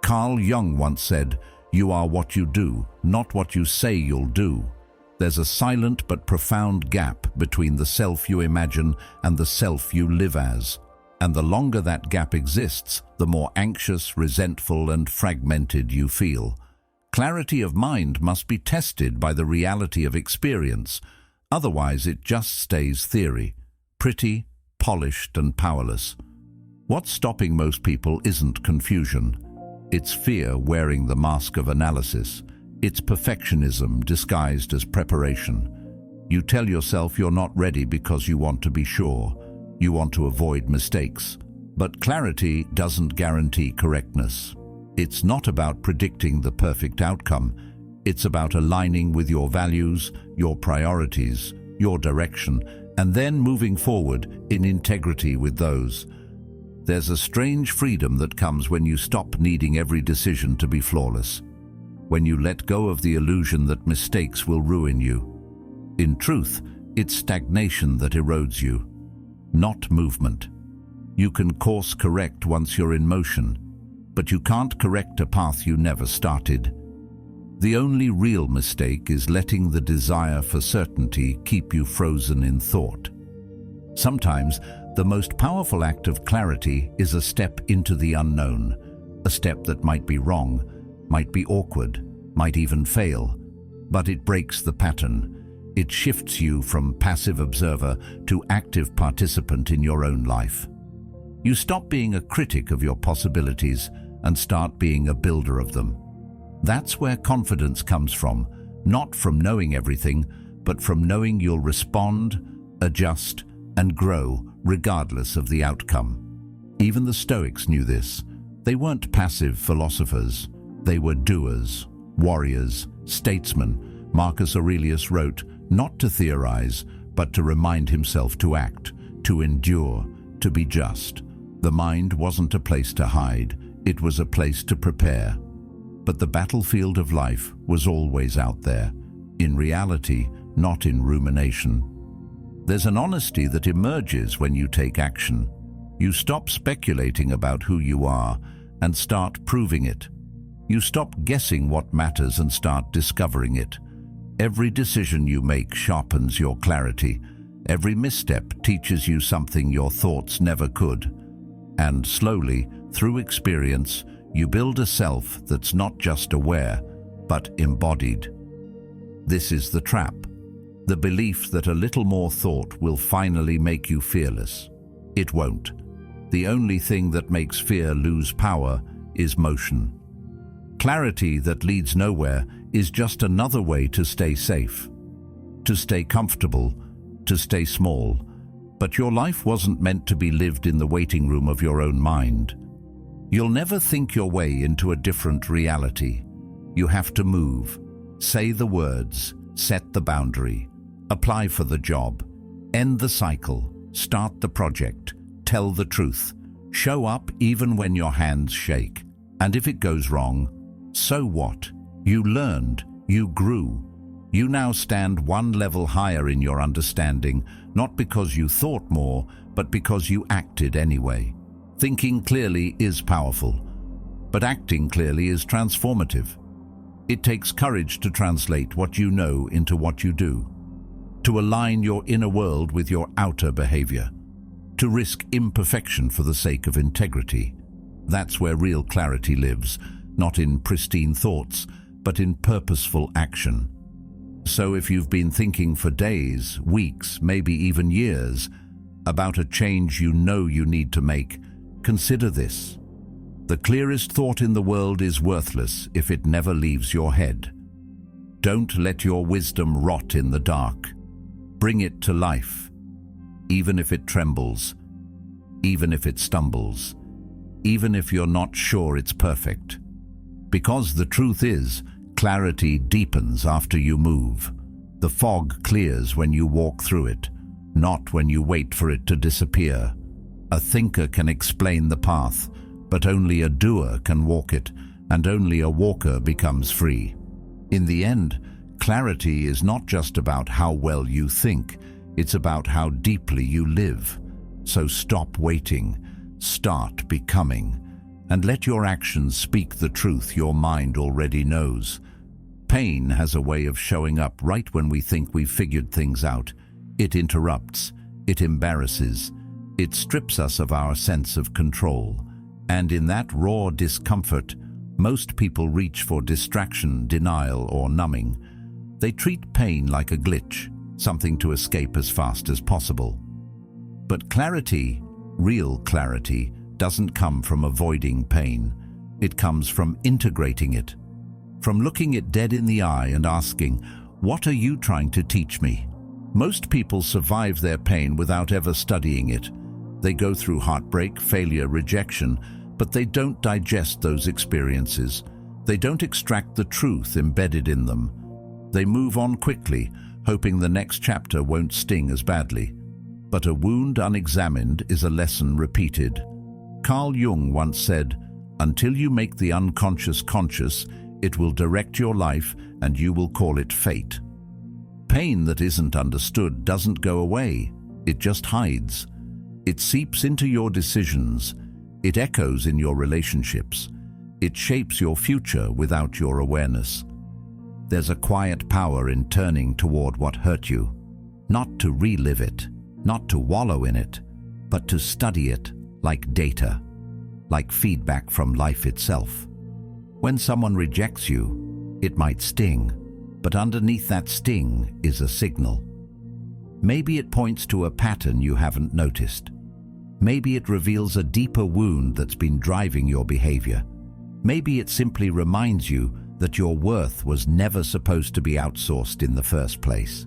Carl Jung once said, "You are what you do, not what you say you'll do." There's a silent but profound gap between the self you imagine and the self you live as. And the longer that gap exists, the more anxious, resentful, and fragmented you feel. Clarity of mind must be tested by the reality of experience. Otherwise, it just stays theory, pretty, polished, and powerless. What's stopping most people isn't confusion. It's fear wearing the mask of analysis. It's perfectionism disguised as preparation. You tell yourself you're not ready because you want to be sure. You want to avoid mistakes. But clarity doesn't guarantee correctness. It's not about predicting the perfect outcome. It's about aligning with your values, your priorities, your direction, and then moving forward in integrity with those. There's a strange freedom that comes when you stop needing every decision to be flawless, when you let go of the illusion that mistakes will ruin you. In truth, it's stagnation that erodes you, not movement. You can course correct once you're in motion, but you can't correct a path you never started. The only real mistake is letting the desire for certainty keep you frozen in thought. Sometimes, the most powerful act of clarity is a step into the unknown, a step that might be wrong, might be awkward, might even fail, but it breaks the pattern. It shifts you from passive observer to active participant in your own life. You stop being a critic of your possibilities and start being a builder of them. That's where confidence comes from, not from knowing everything, but from knowing you'll respond, adjust, and grow regardless of the outcome. Even the Stoics knew this. They weren't passive philosophers. They were doers, warriors, statesmen. Marcus Aurelius wrote, not to theorize, but to remind himself to act, to endure, to be just. The mind wasn't a place to hide, it was a place to prepare. But the battlefield of life was always out there, in reality, not in rumination. There's an honesty that emerges when you take action. You stop speculating about who you are and start proving it. You stop guessing what matters and start discovering it. Every decision you make sharpens your clarity. Every misstep teaches you something your thoughts never could. And slowly, through experience, you build a self that's not just aware, but embodied. This is the trap. The belief that a little more thought will finally make you fearless. It won't. The only thing that makes fear lose power is motion. Clarity that leads nowhere is just another way to stay safe, to stay comfortable, to stay small. But your life wasn't meant to be lived in the waiting room of your own mind. You'll never think your way into a different reality. You have to move, say the words, set the boundary, apply for the job, end the cycle, start the project, tell the truth, show up even when your hands shake. And if it goes wrong, so what? You learned, you grew. You now stand one level higher in your understanding, not because you thought more, but because you acted anyway. Thinking clearly is powerful, but acting clearly is transformative. It takes courage to translate what you know into what you do, to align your inner world with your outer behavior, to risk imperfection for the sake of integrity. That's where real clarity lives, not in pristine thoughts, but in purposeful action. So if you've been thinking for days, weeks, maybe even years, about a change you know you need to make, consider this. The clearest thought in the world is worthless if it never leaves your head. Don't let your wisdom rot in the dark. Bring it to life, even if it trembles, even if it stumbles, even if you're not sure it's perfect. Because the truth is, clarity deepens after you move. The fog clears when you walk through it, not when you wait for it to disappear. A thinker can explain the path, but only a doer can walk it, and only a walker becomes free. In the end, clarity is not just about how well you think, it's about how deeply you live. So stop waiting, start becoming, and let your actions speak the truth your mind already knows. Pain has a way of showing up right when we think we've figured things out. It interrupts, it embarrasses, it strips us of our sense of control. And in that raw discomfort, most people reach for distraction, denial, or numbing. They treat pain like a glitch, something to escape as fast as possible. But clarity, real clarity, doesn't come from avoiding pain. It comes from integrating it, from looking it dead in the eye and asking, "What are you trying to teach me?" Most people survive their pain without ever studying it. They go through heartbreak, failure, rejection, but they don't digest those experiences. They don't extract the truth embedded in them. They move on quickly, hoping the next chapter won't sting as badly. But a wound unexamined is a lesson repeated. Carl Jung once said, "Until you make the unconscious conscious, it will direct your life and you will call it fate." Pain that isn't understood doesn't go away. It just hides. It seeps into your decisions. It echoes in your relationships. It shapes your future without your awareness. There's a quiet power in turning toward what hurt you, not to relive it, not to wallow in it, but to study it like data, like feedback from life itself. When someone rejects you, it might sting, but underneath that sting is a signal. Maybe it points to a pattern you haven't noticed. Maybe it reveals a deeper wound that's been driving your behavior. Maybe it simply reminds you that your worth was never supposed to be outsourced in the first place.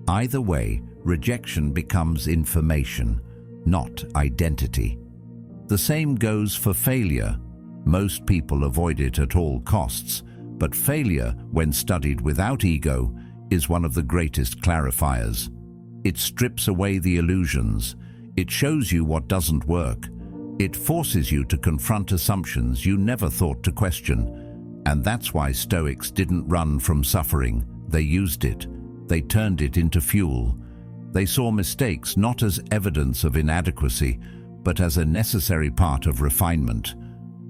Either way, rejection becomes information, not identity. The same goes for failure. Most people avoid it at all costs, but failure, when studied without ego, is one of the greatest clarifiers. It strips away the illusions. It shows you what doesn't work. It forces you to confront assumptions you never thought to question. And that's why Stoics didn't run from suffering. They used it. They turned it into fuel. They saw mistakes not as evidence of inadequacy, but as a necessary part of refinement.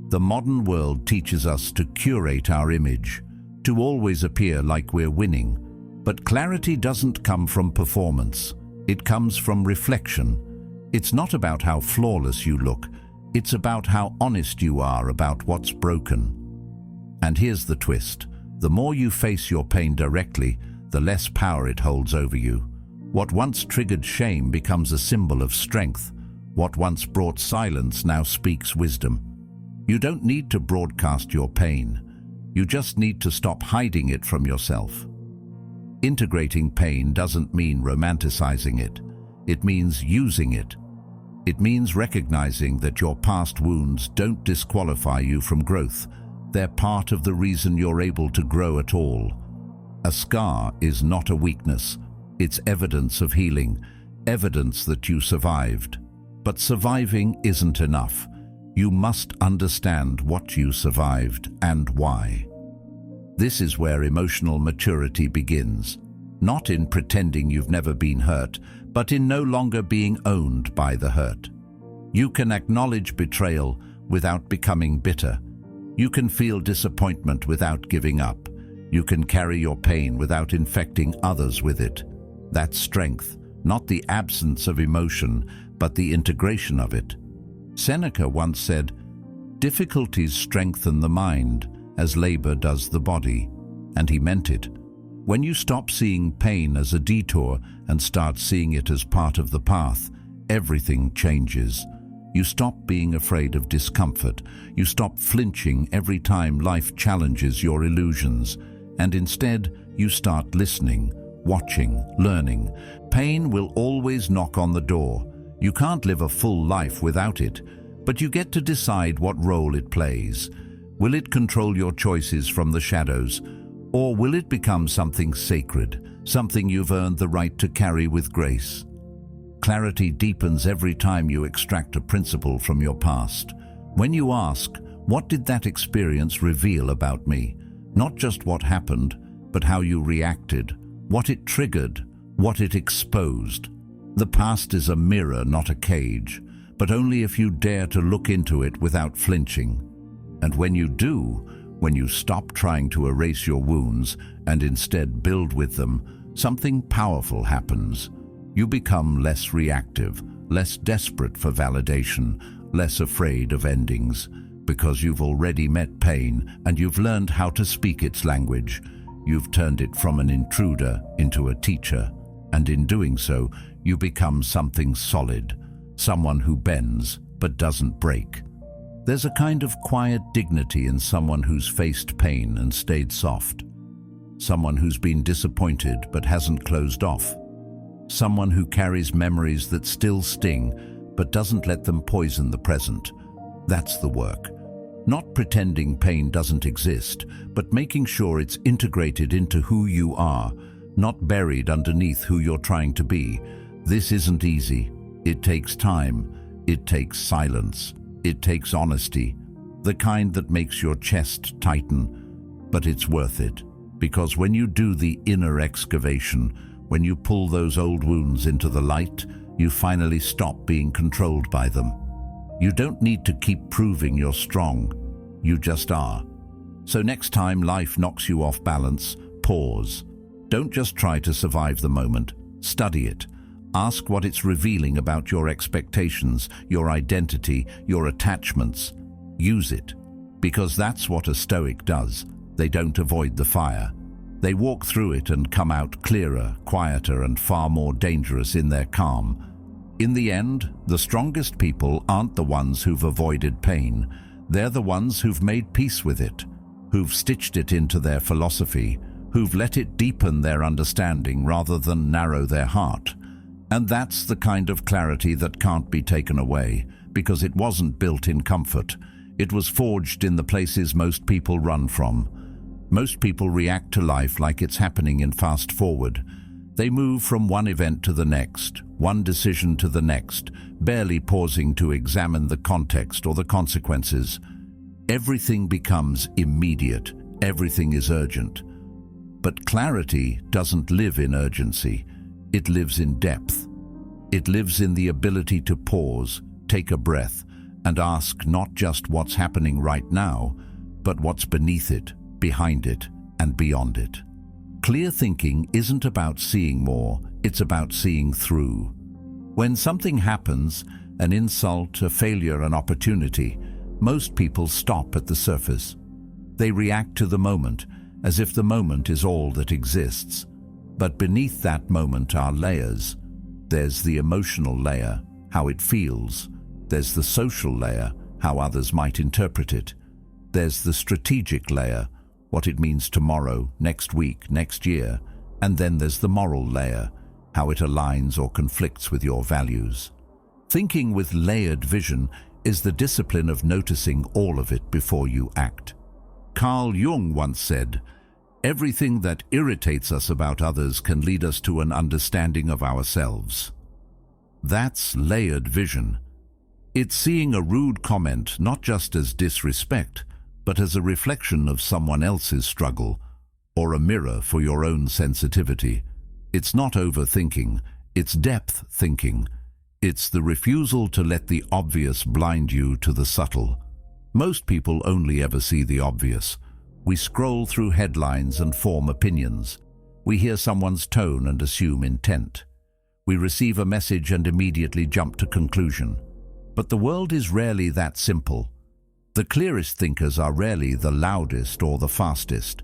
The modern world teaches us to curate our image, to always appear like we're winning. But clarity doesn't come from performance. It comes from reflection. It's not about how flawless you look. It's about how honest you are about what's broken. And here's the twist. The more you face your pain directly, the less power it holds over you. What once triggered shame becomes a symbol of strength. What once brought silence now speaks wisdom. You don't need to broadcast your pain. You just need to stop hiding it from yourself. Integrating pain doesn't mean romanticizing it. It means using it. It means recognizing that your past wounds don't disqualify you from growth. They're part of the reason you're able to grow at all. A scar is not a weakness. It's evidence of healing, evidence that you survived. But surviving isn't enough. You must understand what you survived and why. This is where emotional maturity begins. Not in pretending you've never been hurt, but in no longer being owned by the hurt. You can acknowledge betrayal without becoming bitter. You can feel disappointment without giving up. You can carry your pain without infecting others with it. That's strength, not the absence of emotion, but the integration of it. Seneca once said, "Difficulties strengthen the mind as labor does the body," and he meant it. When you stop seeing pain as a detour and start seeing it as part of the path, everything changes. You stop being afraid of discomfort. You stop flinching every time life challenges your illusions, and instead you start listening, watching, learning. Pain will always knock on the door. You can't live a full life without it, but you get to decide what role it plays. Will it control your choices from the shadows, or will it become something sacred, something you've earned the right to carry with grace? Clarity deepens every time you extract a principle from your past. When you ask, what did that experience reveal about me? Not just what happened, but how you reacted, what it triggered, what it exposed. The past is a mirror, not a cage, but only if you dare to look into it without flinching. And when you do, when you stop trying to erase your wounds and instead build with them, something powerful happens. You become less reactive, less desperate for validation, less afraid of endings, because you've already met pain and you've learned how to speak its language. You've turned it from an intruder into a teacher, and in doing so, you become something solid, someone who bends but doesn't break, There's a kind of quiet dignity in someone who's faced pain and stayed soft. Someone who's been disappointed but hasn't closed off. Someone who carries memories that still sting but doesn't let them poison the present. That's the work. Not pretending pain doesn't exist, but making sure it's integrated into who you are, not buried underneath who you're trying to be. This isn't easy. It takes time. It takes silence. It takes honesty, the kind that makes your chest tighten. But it's worth it, because when you do the inner excavation, when you pull those old wounds into the light, you finally stop being controlled by them. You don't need to keep proving you're strong. You just are. So next time life knocks you off balance, pause. Don't just try to survive the moment. Study it. Ask what it's revealing about your expectations, your identity, your attachments. Use it. Because that's what a Stoic does. They don't avoid the fire. They walk through it and come out clearer, quieter, and far more dangerous in their calm. In the end, the strongest people aren't the ones who've avoided pain. They're the ones who've made peace with it, who've stitched it into their philosophy, who've let it deepen their understanding rather than narrow their heart. And that's the kind of clarity that can't be taken away, because it wasn't built in comfort. It was forged in the places most people run from. Most people react to life like it's happening in fast forward. They move from one event to the next, one decision to the next, barely pausing to examine the context or the consequences. Everything becomes immediate. Everything is urgent. But clarity doesn't live in urgency. It lives in depth. It lives in the ability to pause, take a breath, and ask not just what's happening right now, but what's beneath it, behind it, and beyond it. Clear thinking isn't about seeing more, it's about seeing through. When something happens, an insult, a failure, an opportunity, most people stop at the surface. They react to the moment, as if the moment is all that exists. But beneath that moment are layers. There's the emotional layer, how it feels. There's the social layer, how others might interpret it. There's the strategic layer, what it means tomorrow, next week, next year. And then there's the moral layer, how it aligns or conflicts with your values. Thinking with layered vision is the discipline of noticing all of it before you act. Carl Jung once said, "Everything that irritates us about others can lead us to an understanding of ourselves." That's layered vision. It's seeing a rude comment not just as disrespect, but as a reflection of someone else's struggle, or a mirror for your own sensitivity. It's not overthinking, it's depth thinking. It's the refusal to let the obvious blind you to the subtle. Most people only ever see the obvious. We scroll through headlines and form opinions. We hear someone's tone and assume intent. We receive a message and immediately jump to conclusion. But the world is rarely that simple. The clearest thinkers are rarely the loudest or the fastest.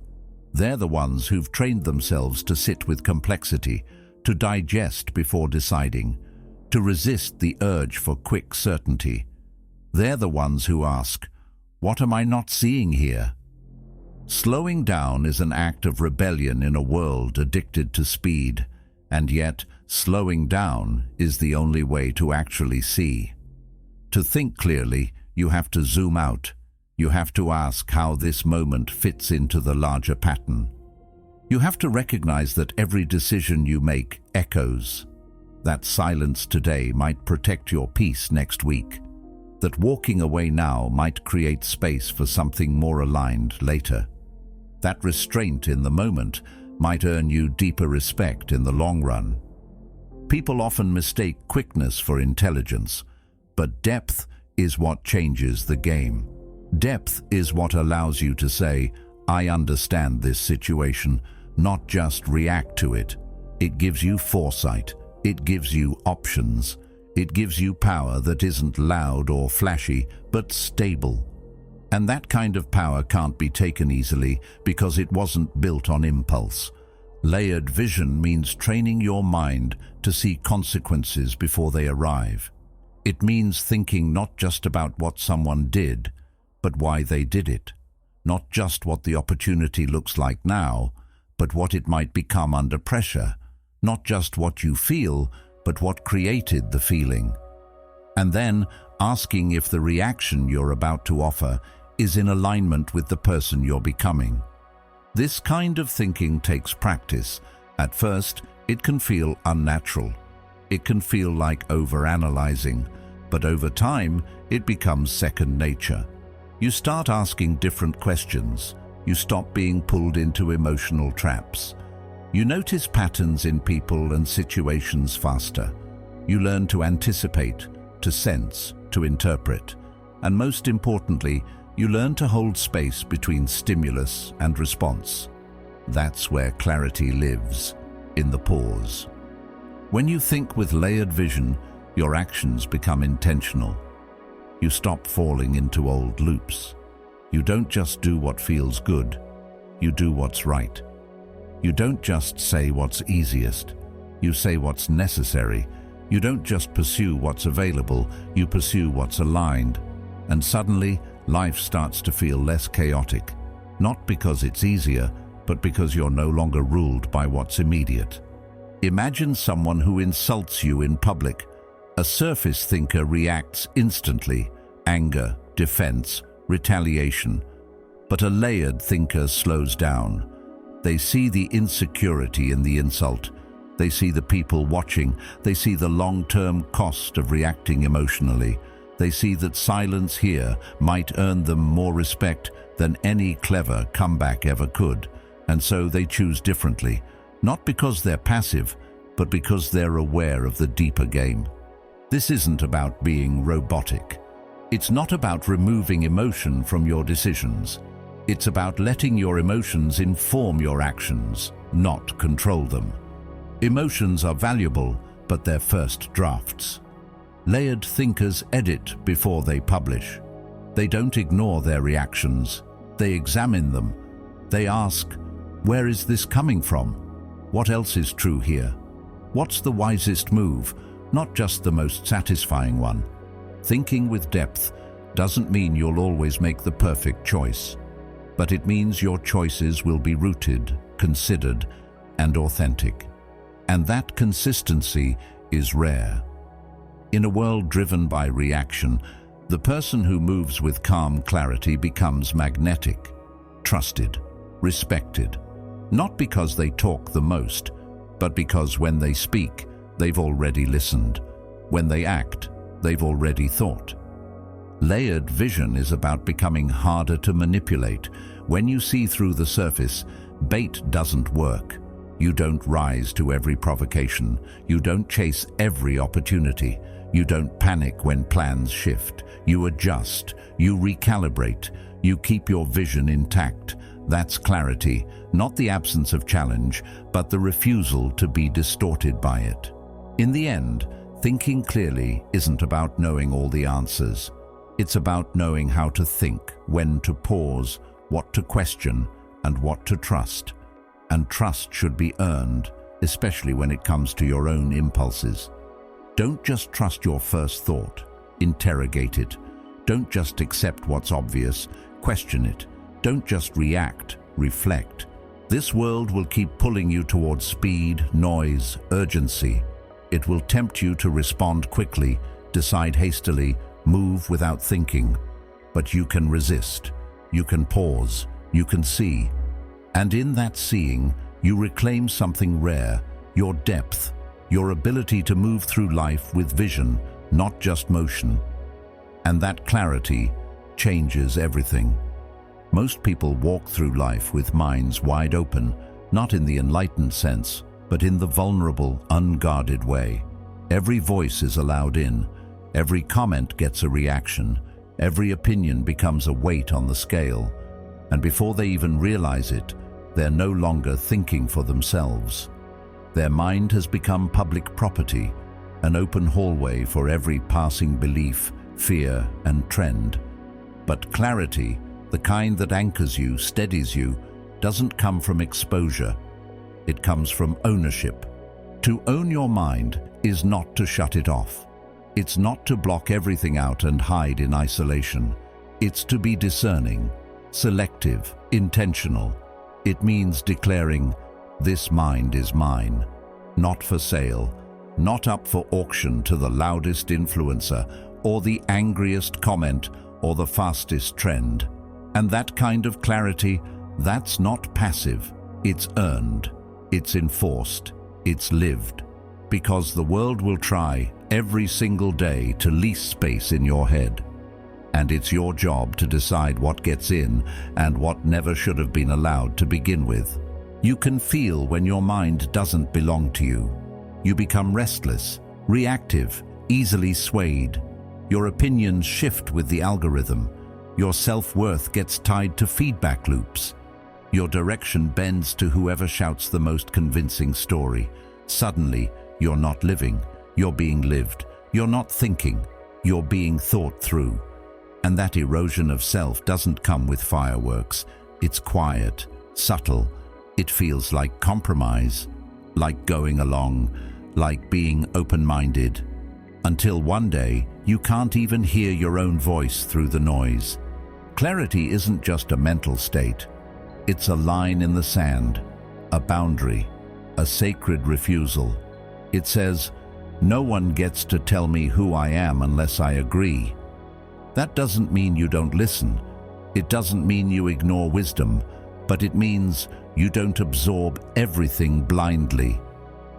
They're the ones who've trained themselves to sit with complexity, to digest before deciding, to resist the urge for quick certainty. They're the ones who ask, "What am I not seeing here?" Slowing down is an act of rebellion in a world addicted to speed, and yet slowing down is the only way to actually see. To think clearly, you have to zoom out. You have to ask how this moment fits into the larger pattern. You have to recognize that every decision you make echoes. That silence today might protect your peace next week. That walking away now might create space for something more aligned later. That restraint in the moment might earn you deeper respect in the long run. People often mistake quickness for intelligence, but depth is what changes the game. Depth is what allows you to say, "I understand this situation," not just react to it. It gives you foresight. It gives you options. It gives you power that isn't loud or flashy, but stable. And that kind of power can't be taken easily because it wasn't built on impulse. Layered vision means training your mind to see consequences before they arrive. It means thinking not just about what someone did, but why they did it. Not just what the opportunity looks like now, but what it might become under pressure. Not just what you feel, but what created the feeling. And then asking if the reaction you're about to offer is in alignment with the person you're becoming. This kind of thinking takes practice. At first, it can feel unnatural. It can feel like overanalyzing, but over time, it becomes second nature. You start asking different questions. You stop being pulled into emotional traps. You notice patterns in people and situations faster. You learn to anticipate, to sense, to interpret. And most importantly, you learn to hold space between stimulus and response. That's where clarity lives, in the pause. When you think with layered vision, your actions become intentional. You stop falling into old loops. You don't just do what feels good, you do what's right. You don't just say what's easiest, you say what's necessary. You don't just pursue what's available, you pursue what's aligned. And suddenly, life starts to feel less chaotic, not because it's easier, but because you're no longer ruled by what's immediate. Imagine someone who insults you in public. A surface thinker reacts instantly: anger, defense, retaliation. But a layered thinker slows down. They see the insecurity in the insult. They see the people watching. They see the long-term cost of reacting emotionally. They see that silence here might earn them more respect than any clever comeback ever could. And so they choose differently, not because they're passive, but because they're aware of the deeper game. This isn't about being robotic. It's not about removing emotion from your decisions. It's about letting your emotions inform your actions, not control them. Emotions are valuable, but they're first drafts. Layered thinkers edit before they publish. They don't ignore their reactions. They examine them. They ask, where is this coming from? What else is true here? What's the wisest move, not just the most satisfying one? Thinking with depth doesn't mean you'll always make the perfect choice, but it means your choices will be rooted, considered, and authentic. And that consistency is rare. In a world driven by reaction, the person who moves with calm clarity becomes magnetic, trusted, respected, not because they talk the most, but because when they speak, they've already listened. When they act, they've already thought. Layered vision is about becoming harder to manipulate. When you see through the surface, bait doesn't work. You don't rise to every provocation. You don't chase every opportunity. You don't panic when plans shift. You adjust. You recalibrate. You keep your vision intact. That's clarity, not the absence of challenge, but the refusal to be distorted by it. In the end, thinking clearly isn't about knowing all the answers. It's about knowing how to think, when to pause, what to question, and what to trust. And trust should be earned, especially when it comes to your own impulses. Don't just trust your first thought. Interrogate it. Don't just accept what's obvious. Question it. Don't just react. Reflect. This world will keep pulling you towards speed, noise, urgency. It will tempt you to respond quickly, decide hastily, move without thinking. But you can resist. You can pause. You can see. And in that seeing, you reclaim something rare, your depth, your ability to move through life with vision, not just motion. And that clarity changes everything. Most people walk through life with minds wide open, not in the enlightened sense, but in the vulnerable, unguarded way. Every voice is allowed in, every comment gets a reaction, every opinion becomes a weight on the scale. And before they even realize it, they're no longer thinking for themselves. Their mind has become public property, an open hallway for every passing belief, fear, and trend. But clarity, the kind that anchors you, steadies you, doesn't come from exposure. It comes from ownership. To own your mind is not to shut it off. It's not to block everything out and hide in isolation. It's to be discerning, selective, intentional. It means declaring, "This mind is mine, not for sale, not up for auction to the loudest influencer or the angriest comment or the fastest trend." And that kind of clarity, that's not passive. It's earned, it's enforced, it's lived. Because the world will try every single day to lease space in your head. And it's your job to decide what gets in and what never should have been allowed to begin with. You can feel when your mind doesn't belong to you. You become restless, reactive, easily swayed. Your opinions shift with the algorithm. Your self-worth gets tied to feedback loops. Your direction bends to whoever shouts the most convincing story. Suddenly, you're not living, you're being lived. You're not thinking, you're being thought through. And that erosion of self doesn't come with fireworks. It's quiet, subtle. It feels like compromise, like going along, like being open-minded. Until one day, you can't even hear your own voice through the noise. Clarity isn't just a mental state. It's a line in the sand, a boundary, a sacred refusal. It says, "No one gets to tell me who I am unless I agree." That doesn't mean you don't listen. It doesn't mean you ignore wisdom, but it means you don't absorb everything blindly.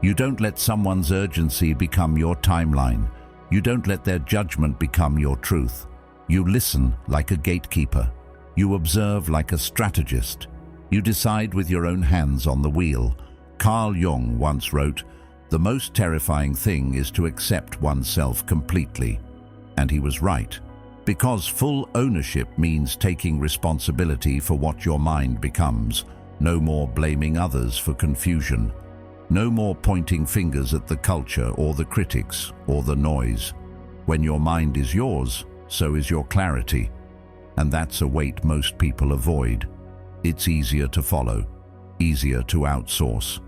You don't let someone's urgency become your timeline. You don't let their judgment become your truth. You listen like a gatekeeper. You observe like a strategist. You decide with your own hands on the wheel. Carl Jung once wrote, "The most terrifying thing is to accept oneself completely." And he was right. Because full ownership means taking responsibility for what your mind becomes. No more blaming others for confusion. No more pointing fingers at the culture or the critics or the noise. When your mind is yours, so is your clarity. And that's a weight most people avoid. It's easier to follow, easier to outsource.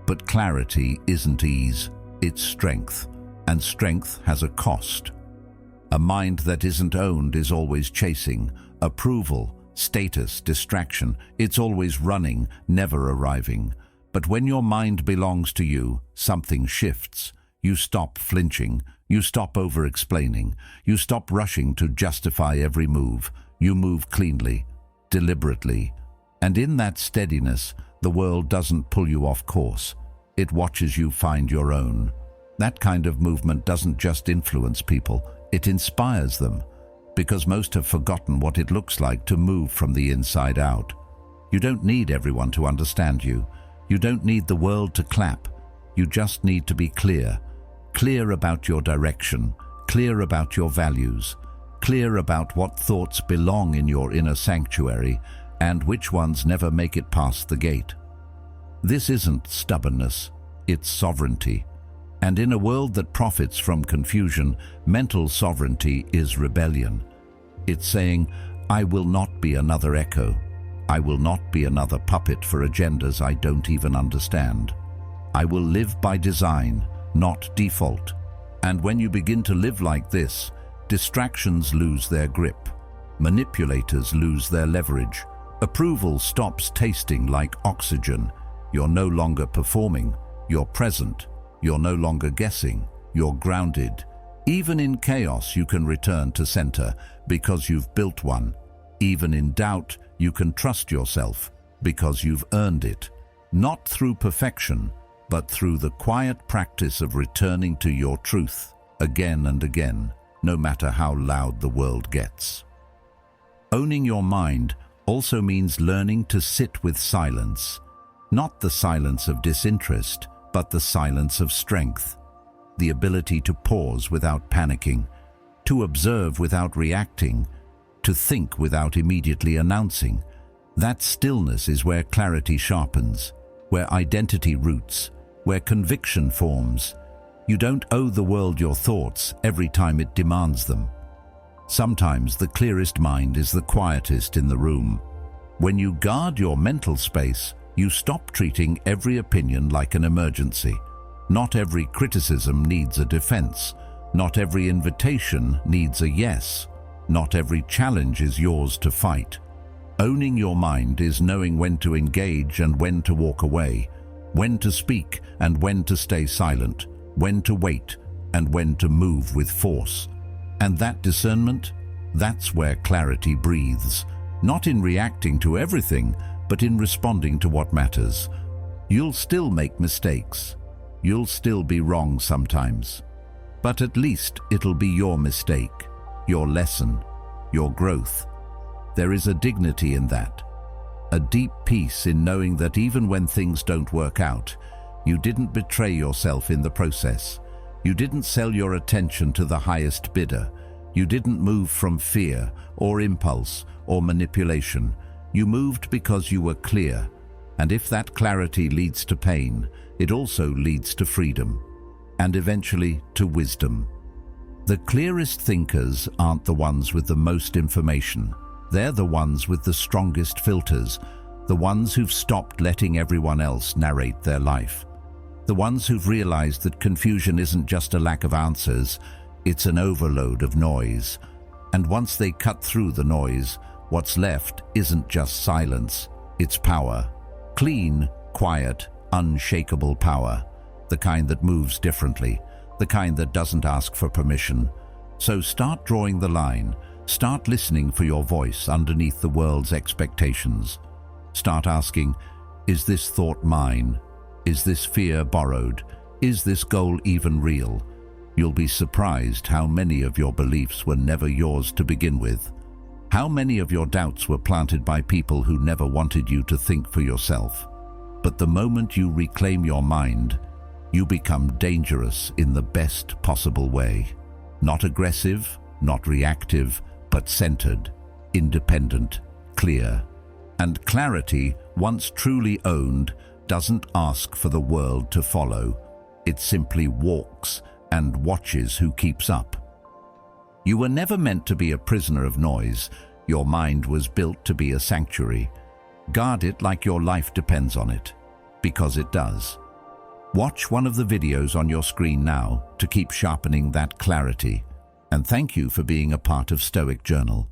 But clarity isn't ease, it's strength. And strength has a cost. A mind that isn't owned is always chasing approval, status, distraction. It's always running, never arriving. But when your mind belongs to you, something shifts. You stop flinching. You stop over-explaining. You stop rushing to justify every move. You move cleanly, deliberately. And in that steadiness, the world doesn't pull you off course. It watches you find your own. That kind of movement doesn't just influence people, it inspires them. Because most have forgotten what it looks like to move from the inside out. You don't need everyone to understand you. You don't need the world to clap. You just need to be clear. Clear about your direction, clear about your values, clear about what thoughts belong in your inner sanctuary and which ones never make it past the gate. This isn't stubbornness, it's sovereignty. And in a world that profits from confusion, mental sovereignty is rebellion. It's saying, "I will not be another echo. I will not be another puppet for agendas I don't even understand. I will live by design, not default." And when you begin to live like this, distractions lose their grip. Manipulators lose their leverage. Approval stops tasting like oxygen. You're no longer performing. You're present. You're no longer guessing. You're grounded. Even in chaos, you can return to center because you've built one. Even in doubt, you can trust yourself because you've earned it. Not through perfection, but through the quiet practice of returning to your truth again and again, no matter how loud the world gets. Owning your mind also means learning to sit with silence. Not the silence of disinterest, but the silence of strength. The ability to pause without panicking, to observe without reacting, to think without immediately announcing. That stillness is where clarity sharpens, where identity roots, where conviction forms. You don't owe the world your thoughts every time it demands them. Sometimes the clearest mind is the quietest in the room. When you guard your mental space, you stop treating every opinion like an emergency. Not every criticism needs a defense. Not every invitation needs a yes. Not every challenge is yours to fight. Owning your mind is knowing when to engage and when to walk away, when to speak and when to stay silent, when to wait and when to move with force. And that discernment, that's where clarity breathes, not in reacting to everything, but in responding to what matters. You'll still make mistakes. You'll still be wrong sometimes. But at least it'll be your mistake, your lesson, your growth. There is a dignity in that, a deep peace in knowing that even when things don't work out, you didn't betray yourself in the process. You didn't sell your attention to the highest bidder. You didn't move from fear or impulse or manipulation. You moved because you were clear. And if that clarity leads to pain, it also leads to freedom, and eventually to wisdom. The clearest thinkers aren't the ones with the most information. They're the ones with the strongest filters, the ones who've stopped letting everyone else narrate their life. The ones who've realized that confusion isn't just a lack of answers, it's an overload of noise. And once they cut through the noise, what's left isn't just silence, it's power. Clean, quiet, unshakable power. The kind that moves differently, the kind that doesn't ask for permission. So start drawing the line. Start listening for your voice underneath the world's expectations. Start asking, is this thought mine? Is this fear borrowed? Is this goal even real? You'll be surprised how many of your beliefs were never yours to begin with. How many of your doubts were planted by people who never wanted you to think for yourself. But the moment you reclaim your mind, you become dangerous in the best possible way. Not aggressive, not reactive, but centered, independent, clear. And clarity, once truly owned, doesn't ask for the world to follow. It simply walks and watches who keeps up. You were never meant to be a prisoner of noise. Your mind was built to be a sanctuary. Guard it like your life depends on it, because it does. Watch one of the videos on your screen now to keep sharpening that clarity. And thank you for being a part of Stoic Journal.